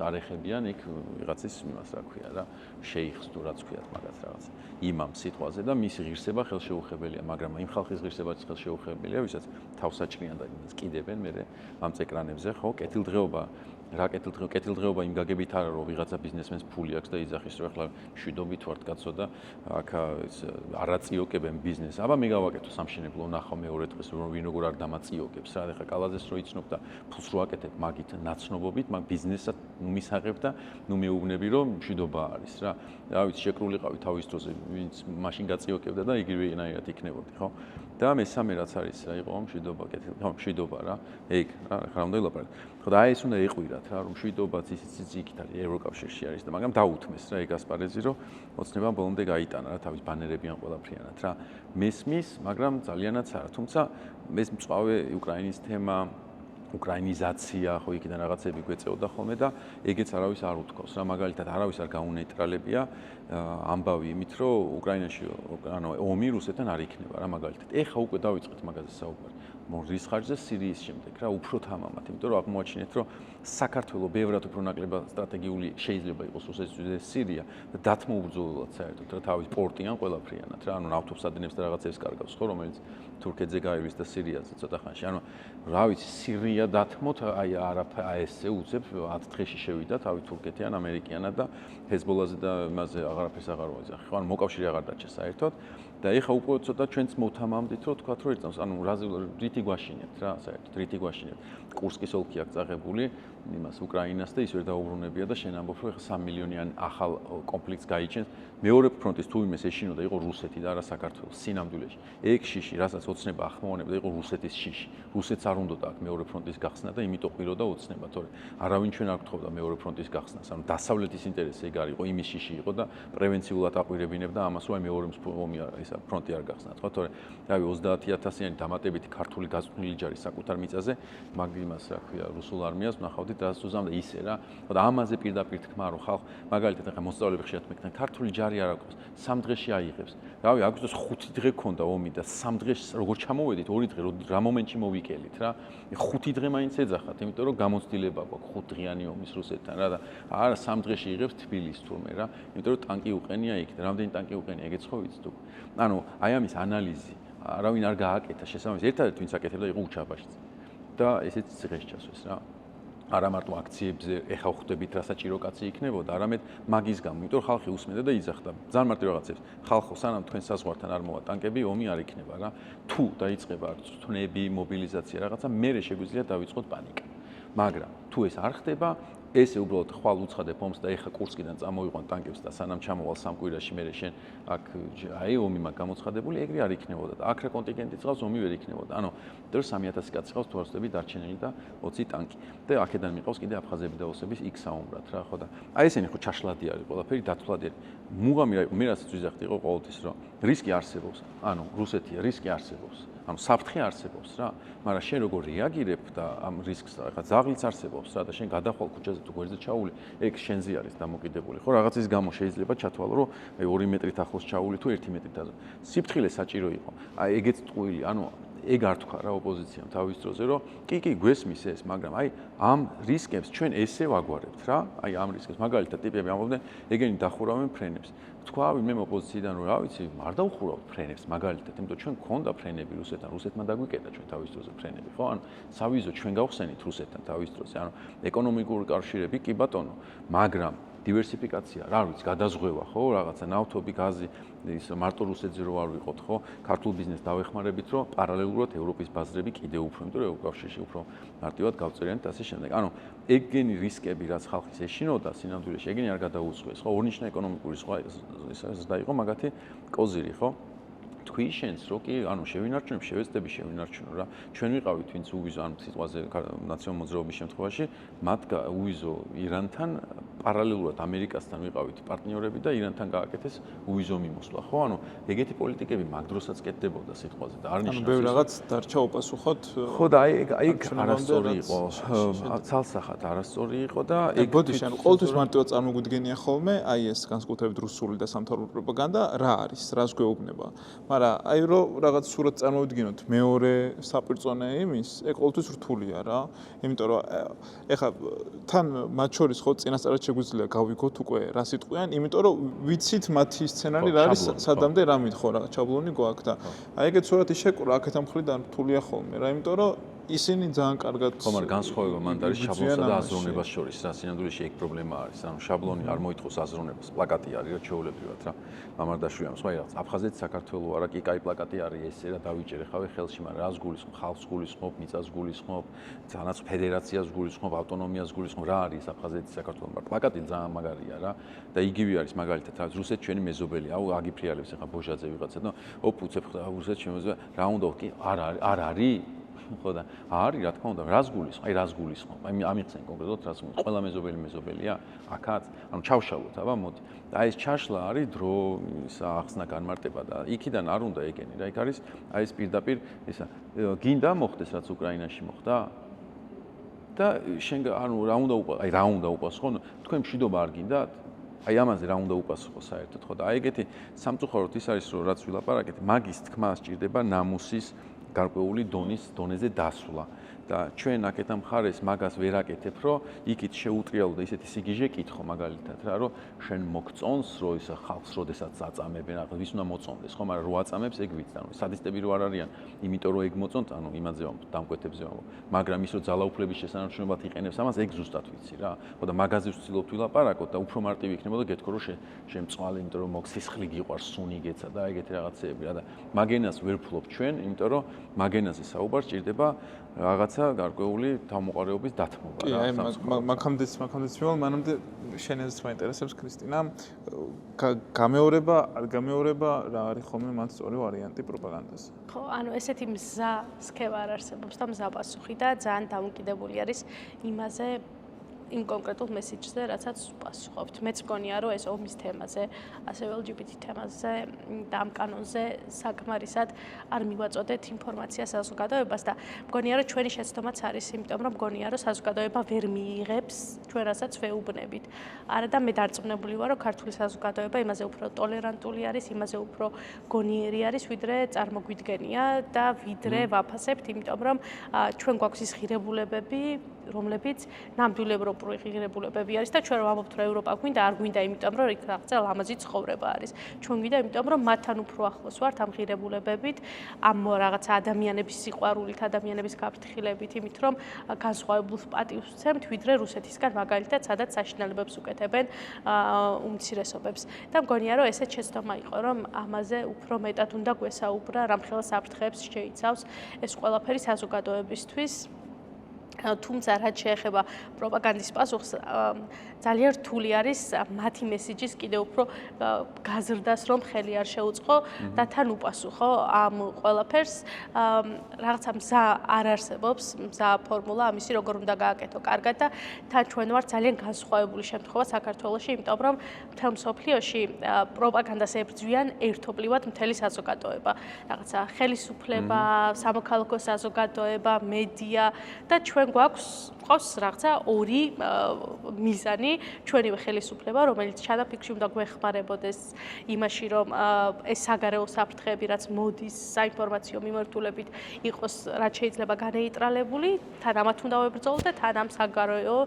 არეხებიან იქ ვიღაცის იმას რა ქვია რა შეიხს თუ რაც ქვიათ მაგას რაღაც იმამ სიტყვაზე და მისი ღირსება ხელშეუხებელია მაგრამ იმ ხალხის ღირსებაც ხელშეუხებელია ვისაც თავსაჭრიან და იმას კიდებენ მე ამ ეკრანებზე ხო კეთილდღეობა რა კეთილდღეობა იმ გაგებით არა რომ ვიღაცა ბიზნესმენს ფული აქვს და იძახის რომ ახლა მშვიდობით ვართ კაცო და აქ არაწიოკებენ ბიზნესს. აბა მე გავაკეთო სამშენებლო ნახავ მეორე დღეს რომ ვინ როგორ არ დამაწიოკებს რა ეხლა კალაზეს რო იცნობ და ფულს რო აკეთებ მაგით ნაცნობობით მაგ ბიზნესსაც ნუ მისაღებ და ნუ მეუბნები რომ მშვიდობა არის რა. რა ვიცი შეკრულიყავი თავის დროზე ვინც მაშინ გაწიოკებდა და იგივეინაირად იქნებოდი ხო? და მესამე რაც არის რა იყო მშვიდობა კეთილდღეობა ხო მშვიდობა რა ეგ რა ხარ უნდა ელაპარაკო ხო და აი ეს უნდა ეყვირათ რა რომ მშვიდობაც ისიც იქით არის ევროკავშირში არის და მაგრამ დაუთმეს რა ეგ ასპარეზი რომ ოცნებამ ბოლომდე გაიტანა რა თავის ბანერებიან ყველაფრიანად რა მესმის მაგრამ ძალიანაც არა თუმცა ეს მწვავე უკრაინის თემა უკრაინიზაცია ხო იქიდან რაღაცები გვეწეოდა ხოლმე და ეგეც არავის არ უთქვავს რა მაგალითად არავის არ გაუნეიტრალებია ამბავი იმით რომ უკრაინაში ანუ ომი რუსეთთან არ იქნება რა მაგალითად ეხა უკვე დავიწყეთ მაგაზე საუბარი რის ხარჯზე სირიის შემდეგ რა უფრო თამამად იმიტომ რომ აღმოაჩინეთ რომ საქართველოს ბევრად უფრო ნაკლებად სტრატეგიული შეიძლება იყოს რუსეთის სირია და დათმობრძოლად საერთოდ რა თავის პორტიან ყველაფრიანად რა ანუ ნავთობსადენებს და რაღაცებს კარგავს ხო რომელიც თურქეთზე გაივლის და სირიაზე ცოტა ხანში ანუ რა ვიცი სირია დათმოთ აი არაფერზე უცებ 10 დღეში შევიდა თავი თურქეთი ან ამერიკიანად და ჰეზბოლაზე და იმაზე აღარაფერს აღარ მოიძახი ხო ანუ მოკავშირე აღარ დარჩა საერთოდ და ეხა უკვე ცოტა ჩვენც მოთამამდით რომ თქვა რომ ერთავს ანუ რითი გვაშინებთ რა საერთოდ რითი გვაშინებთ კურსკის ოლქი აქვს წაღებული იმას უკრაინას და ის ვერ დაუბრუნებია და შენ ამბობ რომ ეხა 3 მილიონიან ახალ კონფლიქტს გაიჩენს მეორე ფრონტის თუ იმეს ეშინოდა იყო რუსეთი და არა საქართველოს სინამდვილეში ეგ შიში რასაც ოცნება ახმოვანებდა იყო რუსეთის შიში რუსეთს არ უნდოდა აქ მეორე ფრონტის გახსნა და იმიტომ ყვიროდა ოცნება თორე არავინ ჩვენ არ გთხოვდა მეორე ფრონტის გახსნას ანუ დასავლეთის ინტერესი ეგ არის იყო იმის შიში იყო და პრევენციულად აყვირებინებდა ამას რომ აი მეორე ომი ისა ფრონტი არ გახსნათ ხო თორე რავი 30000-იანი დამატებითი ქართული გაწვნილი ჯარი საკუთარ მიწაზე მაგ იმას რა ქვია რუსულ არმიას ვნახავდით და სუზამდე ისე რა ხო და ამაზე პირდაპირ თქმა რომ ხალხ მაგალითად ახლა მოსწავლეები ხშირად მეკდნენ ქართული ჯარი არ აქვს 3 დღეში აიღებს რავი აგვისტოს 5 დღე ქონდა ომი და 3 დღეში როგორ ჩამოვედით 2 დღე რა მომენტში მოვიკელით რა 5 დღე მაინც ეძახათ იმიტომ რომ გამოცდილება გვაქვს 5 დღიანი ომის რუსეთთან რა და არა 3 დღეში იღებს თბილისს თურმე რა იმიტომ რომ ტანკი უყენია იქ და რამდენი ტანკი უყენია ეგეც ხო ვიცით უკვე ანუ აი ამის ანალიზი არავინ არ გააკეთა შესაბამისად ერთადერთი ვინც აკეთებდა იყო უჩაბაშიძე და ესეც ციხეში ჩასვეს რა არა მარტო აქციებზე ეხა ხვდებით რა საჭირო კაცი იქნებოდა არამედ მაგის გამო იმიტომ რომ ხალხი უსმენდა და იძახდა ძალიან მარტივ რაღაცებს ხალხო სანამ თქვენ საზღვართან არ მოვა ტანკები ომი არ იქნება რა თუ დაიწყება წვნები მობილიზაცია რაღაცა მერე შეგვიძლია დავიწყოთ პანიკა მაგრამ თუ ეს არ ხდება ესე უბრალოდ ხვალ უცხადებ ომს და ეხა კურსკიდან წამოიყვან ტანკებს და სანამ ჩამოვალ 3 კვირაში მე შენ აქ აი ომი მაგ გამოცხადებული ეგრე არ იქნებოდა და აქ რა კონტინგენტი წავს ომი ვერ იქნებოდა. ანუ დრო 3000 კაცი ყავს თუარსტები დარჩენილი და 20 ტანკი. და აქედან მიყავს კიდე აფხაზები და ოსების იქ საუბრად რა ხო და აი ესენი ხო ჩაშლადი არის ყველაფერი დათვლადი არის. მუღამი რა იყო მე რასაც ვიზახდი იყო ყოველთვის რომ რისკი არსებობს. ანუ რუსეთია რისკი არსებობს. ანუ საფრთხე არსებობს რა, მაგრამ შენ როგორ რეაგირებ და ამ რისკს რა, ხა ზაღლიც არსებობს რა და შენ გადახვალ ქუჩაზე თუ გვერდზე ჩაული, ეგ შენზე არის დამოკიდებული. ხო, რაღაცის გამო შეიძლება ჩათვალო, რომ აი 2 მეტრით ახლოს ჩაული თუ 1 მეტრით აზრ. სიფრთხილე საჭირო იყო. აი ეგეც ტყუილი, ანუ ეგ არ თქვა რა ოპოზიციამ თავის დროზე, რომ კი გვესმის ეს, მაგრამ აი ამ რისკებს ჩვენ ესე ვაგვარებთ რა, აი ამ რისკებს მაგალითად ტიპები ამბობდნენ, ეგენი დახურავენ ფრენებს. თქვა ვინმე ოპოზიციიდან რომ რა ვიცი, არ დაუხურავთ ფრენებს მაგალითად, იმიტომ ჩვენ გქონდა ფრენები რუსეთთან, რუსეთმა დაგვიკეტა ჩვენ თავის დროზე ფრენები, ხო? ანუ სავიზო ჩვენ გავხსენით რუსეთთან თავის დროზე, ანუ ეკონომიკური კავშირები კი ბატონო, მაგრამ დივერსიფიკაცია, რა ვიცი, გადაზღვევა, ხო, რაღაცა ნავთობი, გაზი, ის მარტო რუსეთზე რო არ ვიყოთ, ხო, ქართულ ბიზნესს დავეხმარებით, რომ პარალელურად ევროპის ბაზრები კიდევ უფრო, იმიტომ რომ ევროკავშირში უფრო მარტივად გავწერიანთ ასე შემდეგ. ანუ ეგენი რისკები, რაც ხალხის ეშინოდა სინამდვილეში, ეგენი არ გადაუწყვეს, ხო, ორნიშნა ეკონომიკური სხვა ის დაიყო მაგათი კოზირი, ხო? თქვი შენს რო კი ანუ შევინარჩუნებ შევეცდები შევინარჩუნო რა ჩვენ ვიყავით ვინც უვიზო ან სიტყვაზე ნაციონალურ მოძრაობის შემთხვევაში მათ უვიზო ირანთან პარალელურად ამერიკასთან ვიყავით პარტნიორები და ირანთან გააკეთეს უვიზო მიმოსვლა ხო ანუ ეგეთი პოლიტიკები მაგ დროსაც კეთდებოდა სიტყვაზე და არ ნიშნავს ანუ ბევრ რაღაც დარჩა უპასუხოთ ხო და აი არასწორი იყო ცალსახად არასწორი იყო და ეგ ბოდიში ანუ ყოველთვის მარტივად წარმოგვიდგენია ხოლმე აი ეს განსაკუთრებით რუსული და სამთავრობო პროპაგანდა რა არის რას გვეუბნება მაგრამ აი რომ რაღაც სურათ წარმოვიდგინოთ მეორე საპირწონე იმის, ეგ ყოველთვის რთულია რა. იმიტომ რომ ეხა თან მათ შორის ხო წინასწარად შეგვიძლია გავიგოთ უკვე რა სიტყვიან, იმიტომ რომ ვიცით მათი სცენარი რა არის, სადამდე რა მითხო რა, ჩაბლონი გვაქვს და აი ეგეც სურათი შეკრა აქეთან მხრიდან რთულია ხოლმე რა, იმიტომ რომ ისინი ძალიან კარგად ხომ არ განსხვავება მანდ არის შაბლონსა და აზროვნებას შორის რა სინამდვილეში ეგ პრობლემა არის ანუ შაბლონი არ მოითხოვს აზროვნებას პლაკატი არის რა ჩეულებრივად რა მამარდაშვილი სხვა რაღაც აფხაზეთი საქართველოს არა კი კაი პლაკატი არის ესე რა დავიჭერე ხავე ხელში მაგრამ რას გულისხმობ ხალხს გულისხმობ მიწას გულისხმობ ძალაც ფედერაციას გულისხმობ ავტონომიას გულისხმობ რა არის აფხაზეთი საქართველოს მაგრამ პლაკატი ძალიან მაგარია რა და იგივე არის მაგალითად რა რუსეთ ჩვენი მეზობელია აუ აგიფრიალებს ახლა ბოჟაძე ვიღაცა და ოპ უცებ რუსეთ შემოძვა რა უნდა კი არ არის ხო და არის რა თქმა უნდა რას გულისხმობ აი რას გულისხმობ აი ამიხსენ კონკრეტულად რას გულისხმობ ყველა მეზობელია აქაც ანუ ჩავშალოთ აბა მოდი და ეს ჩაშლა არის დრო ისა ახსნა განმარტება და იქიდან არ უნდა ეგენი რა იქ არის აი ეს პირდაპირ ისა გინდა მოხდეს რაც უკრაინაში მოხდა და შენ ანუ რა უნდა უყვასო თქვენ მშვიდობა არ გინდათ აი ამაზე რა უნდა უპასუხო საერთოდ ხო და აი ეგეთი სამწუხაროდ ის არის რომ რაც ვილაპარაკეთ მაგის თქმა სჭირდება ნამუსის გარკვეული დონეზე დასვლა და ჩვენ აქეთა მხარეს მაგას ვერ აკეთებ, რომ იქით შეუტრიალო და ისეთი სიგიჟე კითხო მაგალითად რა, რომ შენ მოგწონს, რომ ისა ხალხს როდესაც აწამებენ, ახლა ვის უნდა მოწონდეს, ხო, მაგრამ რო აწამებს ეგ ვიცი, ანუ სადისტები რო არ არიან, იმიტომ რომ ეგ მოწონთ, ანუ იმაზე ვამბობ, დამკვეთებზე ვამბობ, მაგრამ ის რომ ძალაუფლების შესანარჩუნებლად იყენებს ამას, ეგ ზუსტად ვიცი რა. ხო და მაგაზე ვცდილობ ვილაპარაკოთ და უფრო მარტივი იქნებოდა გეთქო, რომ შენ მწვალი, იმიტომ რომ მოგსისხლი გიყვარს, სუნი გეცა და ეგეთი რაღაცეები რა და მაგენას ვერ ვფლობ ჩვენ, იმიტომ რომ მაგენაზე საუბარ სჭირდება რაღაცა გარკვეული თავმოყარეობის დათმობა რა. აი მაგამდეც მივალ, მანამდე შენ ეს მაინტერესებს ქრისტინა, გამეორება, არ გამეორება რა არის ხოლმე მათ სწორი ვარიანტი პროპაგანდაზე. ხო, ანუ ესეთი მზა სქემა არ არსებობს და მზა პასუხი და ძალიან დამოკიდებული არის იმაზე იმ კონკრეტულ მესიჯზე, რაცაც ვპასუხობთ. მეც მგონია, რომ ეს ომის თემაზე, ასევე LGBT თემაზე და ამ კანონზე საკმარისად არ მივაწოდეთ ინფორმაციას საზოგადოებას და მგონია, რომ ჩვენი შეცდომაც არის, იმიტომ რომ მგონია, რომ საზოგადოება ვერ მიიღებს ჩვენ რასაც ვეუბნებით. არა და მე დარწმუნებული ვარ, რომ ქართული საზოგადოება იმაზე უფრო ტოლერანტული არის, იმაზე უფრო გონიერი არის, ვიდრე წარმოგვიდგენია და ვიდრე ვაფასებთ, იმიტომ რომ ჩვენ გვაქვს ის ღირებულებები, რომლებიც ნამდვილი ევროპული ღირებულებები არის და ჩვენ რომ ვამბობთ რომ ევროპა გვინდა არ გვინდა იმიტომ რომ იქ რაღაცა ლამაზი ცხოვრება არის ჩვენ გვინდა იმიტომ რომ მათთან უფრო ახლოს ვართ ამ ღირებულებებით ამ რაღაცა ადამიანების სიყვარულით ადამიანების გაფრთხილებით იმით რომ განსხვავებულ პატივს ვცემთ ვიდრე რუსეთისგან მაგალითად სადაც საშინელებებს უკეთებენ უმცირესობებს და მგონია რომ ესეც შეცდომა იყო რომ ამაზე უფრო მეტად უნდა გვესაუბრა რამხელა საფრთხეებს შეიცავს ეს ყველაფერი საზოგადოებისთვის თუმცა რაც შეეხება პროპაგანდის პასუხს, ძალიან რთული არის მათი მესიჯის კიდევ უფრო გაზრდას, რომ ხელი არ შეუწყო და თან უპასუხო ამ ყველაფერს. რაღაცა მზა არ არსებობს, მზა ფორმულა ამისი როგორ უნდა გააკეთო კარგად და თან ჩვენ ვართ ძალიან განსხვავებული შემთხვევა საქართველოში, იმიტომ რომ მთელ მსოფლიოში პროპაგანდას ებრძვიან ერთობლივად მთელი საზოგადოება. რაღაცა ხელისუფლება, სამოქალაქო საზოგადოება, მედია და ჩვენ გვყავს რაღაცა ორი მიზანი, ჩვენივე ხელისუფლება, რომელიც ჩანაფიქრში უნდა გვეხმარებოდეს იმაში, რომ ეს საგარეო საფრთხეები, რაც მოდის საინფორმაციო მიმართულებით, იყოს რაც შეიძლება განეიტრალებული, თან ამათ უნდა ვებრძოლოთ და თან ამ საგარეო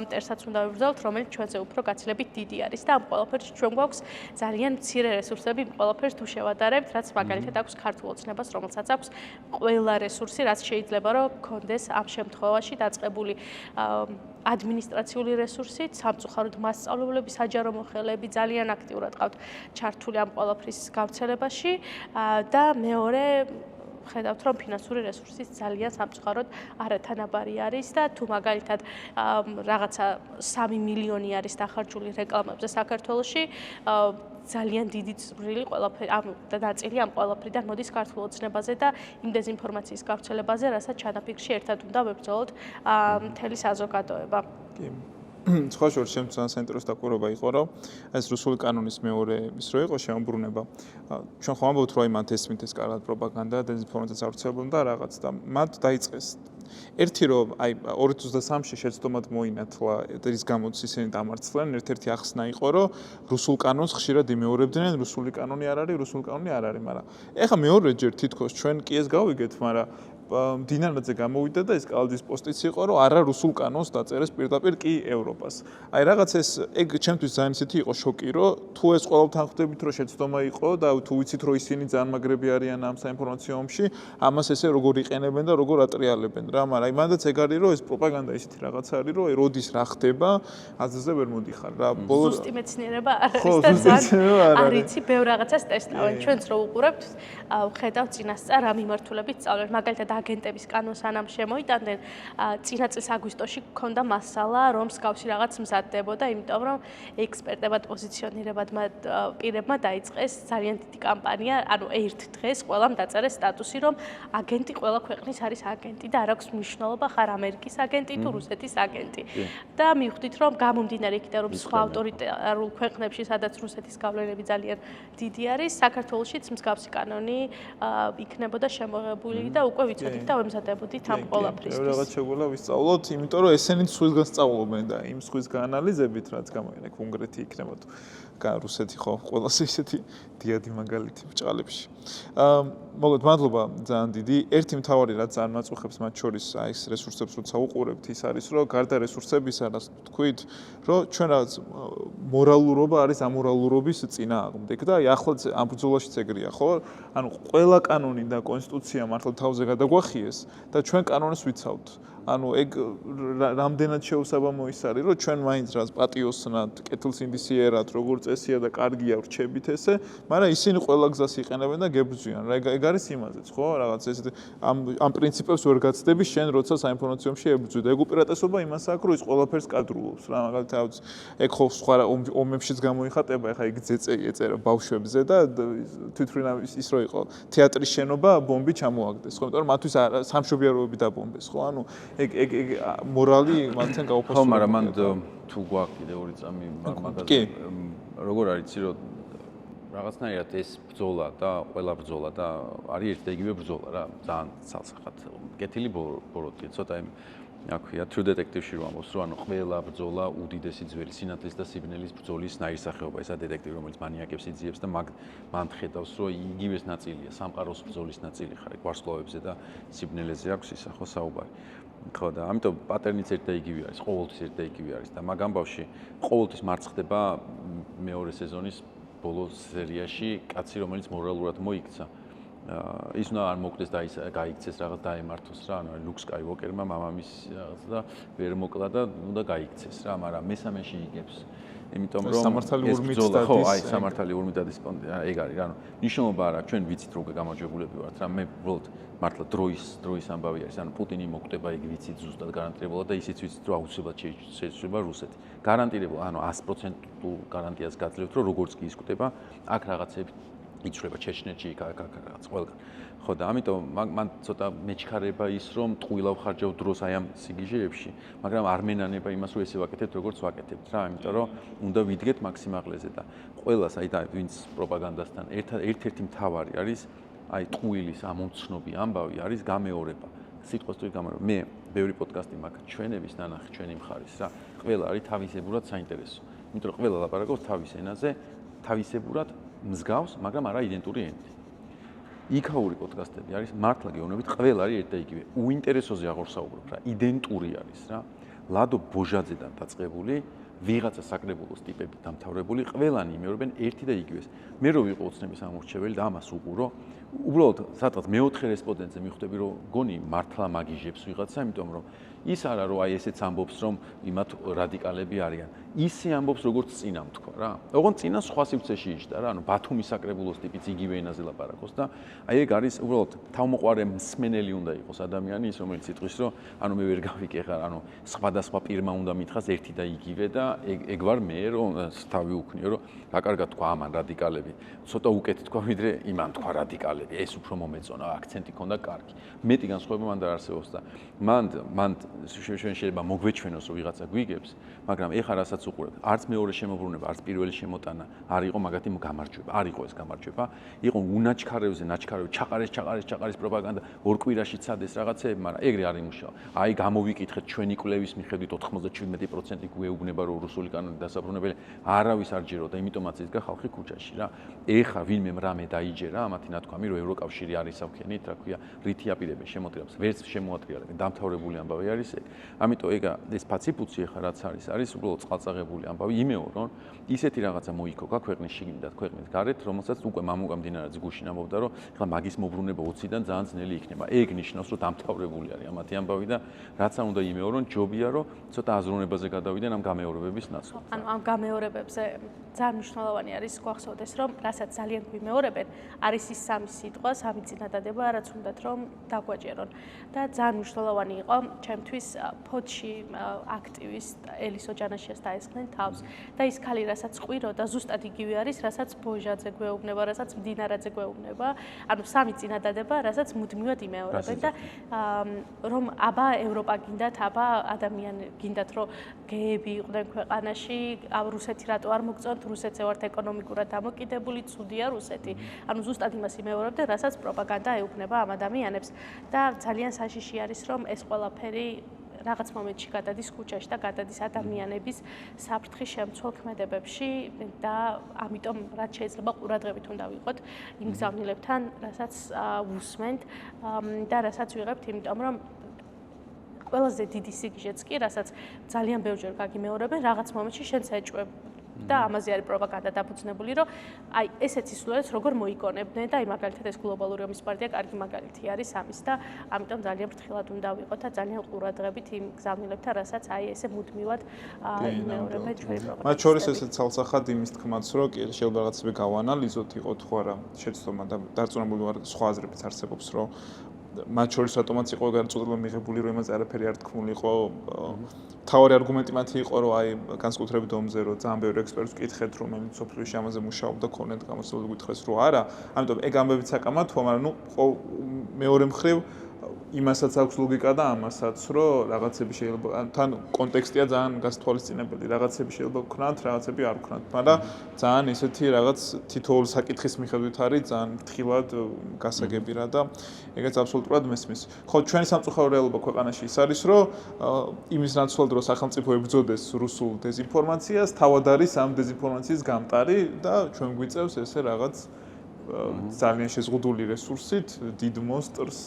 მტერსაც უნდა ვებრძოლოთ, რომელიც ჩვენზე უფრო გაცილებით დიდი არის და ამ ყველაფერში ჩვენ გვაქვს ძალიან მცირე რესურსები, ყველაფერს თუ შევადარებთ, რაც მაგალითად აქვს ქართულ ოცნებას, რომელსაც აქვს ყველა რესურსი, რაც შეიძლება რომ გქონდეს ამ შემთხვევაში დაწყებული ადმინისტრაციული რესურსით, სამწუხაროდ მასწავლებლები, საჯარო მოხელეები ძალიან აქტიურად ყავთ ჩართული ამ ყველაფრის გავრცელებაში და მეორე ხედავთ, რომ ფინანსური რესურსიც ძალიან სამწუხაროდ არათანაბარი არის და თუ მაგალითად რაღაცა 3 მილიონი არის დახარჯული რეკლამებზე საქართველოში, ძალიან დიდი წვრილი ყველაფერი და ნაწილი ამ ყველაფრიდან მოდის ქართულ ოცნებაზე და იმ დეზინფორმაციის გავრცელებაზე, რასაც ჩანაფიქრში ერთად უნდა ვებრძოლოთ მთელი საზოგადოება. კი. სხვა შორის შემცან საინტერესო დაკვირვება იყო, რომ ეს რუსული კანონის მეორე ის რო იყო შემოbrunება. ჩვენ ხომ ამბობთ, რომ მათ ესმით ეს კარგად პროპაგანდა, დეზინფორმაციის ავრცელება და რაღაც და მათ დაიწყეს ერთი რომ აი 2023-ში შეცდომად მოინათლა რის გამოც ისინი დამარცხდნენ, ერთ-ერთი ახსნა იყო, რომ რუსულ კანონს ხშირად იმეორებდნენ, რუსული კანონი არ არის, რუსული კანონი არ არის, მაგრამ ეხლა მეორეჯერ თითქოს ჩვენ კი ეს გავიგეთ, მაგრამ დინამაზე გამოვიდა და ეს კალდის პოსტიც იყო, რომ არა რუსულ კანონს დაწერეს პირდაპირ კი ევროპას. აი რაღაც ეს ეგ ჩემთვის ძალიან ისეთი იყო შოკი, რომ თუ ეს ყოველთან ხვდებით, რომ შეცდომა იყო და თუ ვიცით, რომ ისინი ძალიან მაგრები არიან ამ საინფორმაციო ომში, ამას ესე როგორ იყენებენ და როგორ ატრიალებენ რა, მაგრამ აი მანდაც ეგ არის, რომ ეს პროპაგანდა ისეთი რაღაც არის, რომ როდის რა ხდება, აზრზე ვერ მოდიხარ რა. ზუსტი მეცნიერება არ არის და ძალიან არიცი, ბევრ რაღაცას ტესტავენ. ჩვენც რო უყურებთ, ხედავთ წინასწარ ამ მიმართულებით სწავლობთ, მაგალითად აგენტების კანონს ანამ შემოიტანდნენ, წინა წლის აგვისტოში გქონდა მასალა, რომ მსგავსი რაღაც მზადდებოდა, იმიტომ რომ ექსპერტებად პოზიციონირებადმა პირებმა დაიწყეს ძალიან დიდი კამპანია, ანუ ერთ დღეს ყველამ დაწერეს სტატუსი, რომ აგენტი ყველა ქვეყნის არის აგენტი და არ აქვს მნიშვნელობა ხარ ამერიკის აგენტი თუ რუსეთის აგენტი. და მივხვდით, რომ გამომდინარე იქიდან, რომ სხვა ავტორიტარულ ქვეყნებში, სადაც რუსეთის გავლენები ძალიან დიდი არის, საქართველოშიც მსგავსი კანონი იქნებოდა შემოღებული და უკვე ვიცოდით და ვემზადებოდით ამ ყველაფრისთვის. რაღაც შეგვიძლია ვისწავლოთ, იმიტომ რომ ესენიც სხვისგან სწავლობენ და იმ სხვის გაანალიზებით, რაც გამოიყენა კონკრეტი იქნება თუ რუსეთი ხო ყველას ისეთი დიადი მაგალითი ბჭყალებში. მოგეთ მადლობა ძალიან დიდი. ერთი მთავარი რაც ძალიან მაწუხებს მათ შორის აი ეს რესურსებს როცა უყურებთ, ის არის რომ გარდა რესურსებისა, რაც თქვით, რომ ჩვენ რაღაც მორალურობა არის ამორალურობის წინააღმდეგ და აი ახლა ამ ბრძოლაშიც ეგრეა, ხო? ანუ ყველა კანონი და კონსტიტუცია მართლა თავზე გადაგვახიეს და ჩვენ კანონს ვიცავთ. ანუ ეგ რამდენად შეუსაბამო ის არის, რომ ჩვენ მაინც რაც პატიოსნად, კეთილსინდისიერად, როგორ წესია და კარგია ვრჩებით ესე, მაგრამ ისინი ყველა გზას იყენებენ და გებრძვიან. რა ეგ არის იმაზეც, ხო? რაღაც ეს ამ პრინციპებს ვერ გაცდები შენ, როცა საინფორმაციო ომში ებრძვი. ეგ უპირატესობა იმას აქვს, რომ ის ყველაფერს კადრულობს რა. მაგალითად, ეგ ხო სხვა ომებშიც გამოიხატება, ეხლა ეგ ძეწეი ეწერა ბავშვებზე და თვითონ ის რო იყო თეატრის შენობა ბომბი ჩამოაგდეს, ხო? იმიტომ რომ მათთვის სამშობიაროები დაბომბეს, ხო? ანუ ეგ მორალი მათთან გაუფასო. ხო, მაგრამ მან თუ გვაქვს კიდე ორი წამი მაგაზე როგორ არის იცი რომ რაღაცნაირად ეს ბრძოლა და ყველა ბრძოლა და არის ერთ და იგივე ბრძოლა რა ძალიან ცალსახად კეთილი ბოროტი ცოტა იმ აქვია True Detective-ში რომ ამბობს რომ ანუ ყველა ბრძოლა უდიდესი ძველი სინათლის და სიბნელის ბრძოლის ნაირსახეობა ესა დეტექტივი რომელიც მანიაკებს იძიებს და მან ხედავს რომ იგივეს ნაწილია სამყაროს ბრძოლის ნაწილი ხარ ვარსკვლავებზე და სიბნელეზე აქვს ისა ხო საუბარი ხო და ამიტომ პატერნიც ერთ და იგივე არის ყოველთვის ერთ და იგივე არის და მაგ ამბავში ყოველთვის მარცხდება მეორე სეზონის ბოლო სერიაში კაცი რომელიც მორალურად მოიქცა ის უნდა არ მოკდეს და ის გაიქცეს რაღაც დაემართოს რა, ანუ ლუკ სკაივოკერმა მამამის რაღაც და ვერ მოკლა და უნდა გაიქცეს რა, მაგრამ მესამეში იგებს. იმიტომ რომ სამართალი ურმით ბრძოლა, ხო, დადის, სამართალი ურმით დადის ეგ არის რა, ანუ ნიშნულობა არა, ჩვენ ვიცით როგორ გამარჯვებულები ვართ რა, მე უბრალოდ მართლა დროის ამბავი არის, ანუ პუტინი მოკვდება ეგ ვიცით ზუსტად გარანტირებულად და ისიც ვიცით რომ აუცილებლად შეიცვლება რუსეთი. გარანტირებულად, ანუ 100% გარანტიას გაძლევთ რომ როგორც კი ის კვდება, აქ რაღაცები იცვლება ჩეჩნეთში იქ რაღაც ყველგან. ხო და ამიტომ მან ცოტა მეჩქარება ის რომ ტყუილავ ხარჯავ დროს აი ამ სიგიჟეებში, მაგრამ არ მენანება იმას რომ ესე ვაკეთებთ როგორც ვაკეთებთ რა, იმიტომ რომ უნდა ვიდგეთ მაქსიმალეზე და ყველას აი და ვინც პროპაგანდასთან ერთ-ერთი მთავარი არის აი ტყუილის ამომცნობი ამბავი არის გამეორება. სიტყვის თუ გამეორება. მე ბევრი პოდკასტი მაქვს ჩვენების ნანახი ჩვენი მხარის რა. ყველა არის თავისებურად საინტერესო. იმიტომ რომ ყველა ლაპარაკობს თავის ენაზე, თავისებურად მსგავს, მაგრამ არა იდენტური ენით. იქაური პოდკასტები არის მართლა გეუბნებით, ყველა არის ერთ და იგივე. უინტერესოზე აღარ საუბრობ რა, იდენტური არის რა. ლადო ბოჟაძედან დაწყებული, ვიღაცა საკრებულოს ტიპები დამთავრებული, ყველანი იმეორებენ ერთი და იგივეს. მე რო ვიყო ოცნების ამორჩეველი და ამას უყურო, უბრალოდ სადღაც მეოთხე რესპონდენტზე მიხვდები რომ გონი მართლა მაგიჟებს ვიღაცა, იმიტომ რომ ის არა რომ აი ესეც ამბობს რომ იმათ რადიკალები არიან. ისე ამბობს როგორც წინა თქვა რა. ოღონდ წინა სხვა სივრცეში იჯდა რა, ანუ ბათუმის საკრებულოს ტიპიც იგივე ენაზე ლაპარაკობს და აი ეგ არის უბრალოდ თავმოყარე მსმენელი უნდა იყოს ადამიანი ის რომელიც იტყვის რომ ანუ მე ვერ გავიკეხარ, ანუ სხვადასხვა პირმა უნდა მითხრას ერთი და იგივე და ეგ ვარ მე რომ თავი უქნიო რომ რა კარგად თქვა ამან რადიკალები. ცოტა უკეთ თქვა ვიდრე იმან თქვა რადიკალები. ეს უფრო მომეწონა, აქცენტი ქონდა კარგი. მეტი განსხვავება მან არ არსებობს და მან შეიძლება მოგვეჩვენოს რომ ვიღაცა გვიგებს, მაგრამ ეხლა რასაც უყურებთ, არც მეორე შემოbrunება, არც პირველი შემოტანა არ იყო მაგათი გამარჯვება, არ იყო ეს გამარჯვება. იყო უნაჩქარევზე, ნაჩქარევ, ჩაყარის პროპაგანდა, ორ კვირაში ცადეს რაღაცეები, მაგრამ ეგრე არ იმუშავა. აი გამოვიკითხეთ ჩვენი კვლევის მიხედვით 97% გვეუბნება რომ რუსული კანონით დასაბრუნებელი არავის არ ჯეროდა, იმიტომაც იდგა ხალხი ქუჩაში რა. ეხლა ვინმე რამე დაიჯერა, ამათი ნათქვამი რომ ევროკავშირი არის სამქენით, რა ქვია, რითი აპირებენ შემოტრიალებს, ვერც შემოატრიალებენ, დამთავრებული ამბავი არის ეგ. ამიტომ ეგა ეს ფაციფუცი ეხლა რაც არის უბრალოდ წყალწაღებული ამბავი, იმეორონ, ისეთი რაღაცა მოიქოკა ქვეყნის შიგნით, ქვეყნის გარეთ, რომელსაც უკვე მამუკა მდინარაძე გუშინ ამბობდა, რომ ეხლა მაგის მოbrunება 20-დან ძალიან ძნელი იქნება. ეგ ნიშნავს, რომ დამთავრებული არის ამათი ამბავი და რაც არ უნდა იმეორონ, ჯობია, რომ ცოტა აზროვნებაზე გადავიდენ ამ გამეორებების ნაცვლად. ანუ ამ გამეორებებზე ძალიან მნიშვნელოვანი არის გვახსოვდეს, რომ რასაც ძალიან გვიმეორებენ, არის ის სამი სიტყვა, სამი წინადადება, რაც უნდათ რომ დაგვაჯერონ. და ძალიან მნიშვნელოვანი იყო ჩემთვის ფოთში აქტივისტ ელის ოჯანაშიას დაესხნენ თავს და ის ქალი რასაც ყვირო და ზუსტად იგივე არის, რასაც ბოჟაძე გვეუბნება, რასაც მდინარაძე გვეუბნება, ანუ სამი წინადადება, რასაც მუდმივად იმეორებენ და რომ აბა ევროპა გინდათ, აბა ადამიანი გინდათ, რომ გეები იყვნენ ქვეყანაში, რუსეთი რატო არ მოგწონთ, რუსეთზე ვართ ეკონომიკურად დამოკიდებული, ცუდია რუსეთი. ანუ ზუსტად იმას იმეორებდნენ, რასაც პროპაგანდა ეუბნება ამ ადამიანებს და ძალიან საშიში არის, რომ ეს ყველაფერი რაღაც მომენტში გადადის ქუჩაში და გადადის ადამიანების საფრთხის შემცველ ქმედებებში და ამიტომ რაც შეიძლება ყურადღებით უნდა ვიყოთ იმ გზავნილებთან, რასაც ვუსმენთ და რასაც ვიღებთ, იმიტომ რომ ყველაზე დიდი სიგიჟეც კი, რასაც ძალიან ბევრჯერ გაგიმეორებენ, რაღაც მომენტში შენც ეჭვებ და ამაზე არის პროპაგანდა დაფუძნებული, რომ აი ესეც ისულელებს როგორ მოიგონებდნენ და აი მაგალითად ეს გლობალური ომის პარტია კარგი მაგალითი არის ამის და ამიტომ ძალიან ფრთხილად უნდა ვიყოთ და ძალიან ყურადღებით იმ გზავნილებთან, რასაც აი ესე მუდმივად იმეორებენ ჩვენი პროპაგანდა. მათ შორის ესეც ცალსახად იმის თქმაც, რომ კი შეიძლება რაღაცები გავანალიზოთ, იყო თუ არა შეცდომა და დარწმუნებული ვარ სხვა აზრებიც არსებობს, რომ მათ შორის რატომაც იყო განწყობილება მიღებული, რომ იმაზე არაფერი არ თქმული იყო. თავი არგუმენტი მათი იყო, რომ აი განსაკუთრებით ომზე, რომ ძალიან ბევრი ექსპერტს ვკითხეთ, რომელიც სოფლიოში ამაზე მუშაობდა, ქონეთ გამოსწორებული გითხრეს, რომ არა. ამიტომ ეგ ამბებიც საკამათოა, მაგრამ ნუ მეორე მხრივ იმასაც აქვს ლოგიკა და ამასაც, რომ რაღაცები შეიძლება თან კონტექსტია ძალიან გასთვალისწინებელი, რაღაცები შეიძლება ვქნათ, რაღაცები არ ვქნათ, მაგრამ ძალიან ესეთი რაღაც თითოეული საკითხის მიხედვით არის ძალიან ფრთხილად გასაგები რა და ეგეც აბსოლუტურად მესმის. ხო, ჩვენი სამწუხარო რეალობა ქვეყანაში ის არის, რომ იმის ნაცვლად, რომ სახელმწიფო ებრძოდეს რუსულ დეზინფორმაციას, თავად არის ამ დეზინფორმაციის გამტარი და ჩვენ გვიწევს ესე რაღაც ძალიან შეზღუდული რესურსით, დიდ მონსტრს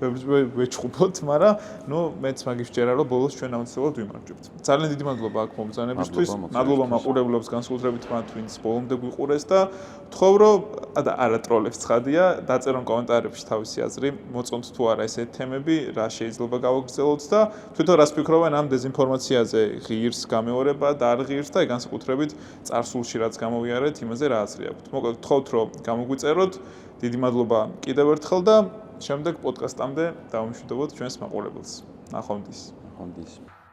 ვეჩხუბოთ, მაგრამ ნუ მეც მაგის ვჯერა, რომ ბოლოს ჩვენ აუცილებლად ვიმარჯვებთ. ძალიან დიდი მადლობა აქ მომბრძანებისთვის. მადლობა მაყურებლებს განსაკუთრებით მათ, ვინც ბოლომდე გვიყურეს და ვთხოვ, რომ და არა ტროლებს ცხადია, დაწერონ კომენტარებში თავისი აზრი, მოწონთ თუ არა ესეთი თემები, რა შეიძლება გავაგრძელოთ და თვითონ რას ფიქრობენ ამ დეზინფორმაციაზე, ღირს გამეორება და არ ღირს და განსაკუთრებით წარსულში რაც გამოვიარეთ, იმაზე რა აზრი აქვთ. მოკლედ ვთხოვთ, რომ გამოგვიწეროთ. დიდი მადლობა კიდევ ერთხელ და შემდეგ პოდკასტამდე დავამშვიდობოთ ჩვენს მაყურებელს. ნახვამდის. ნახვამდის.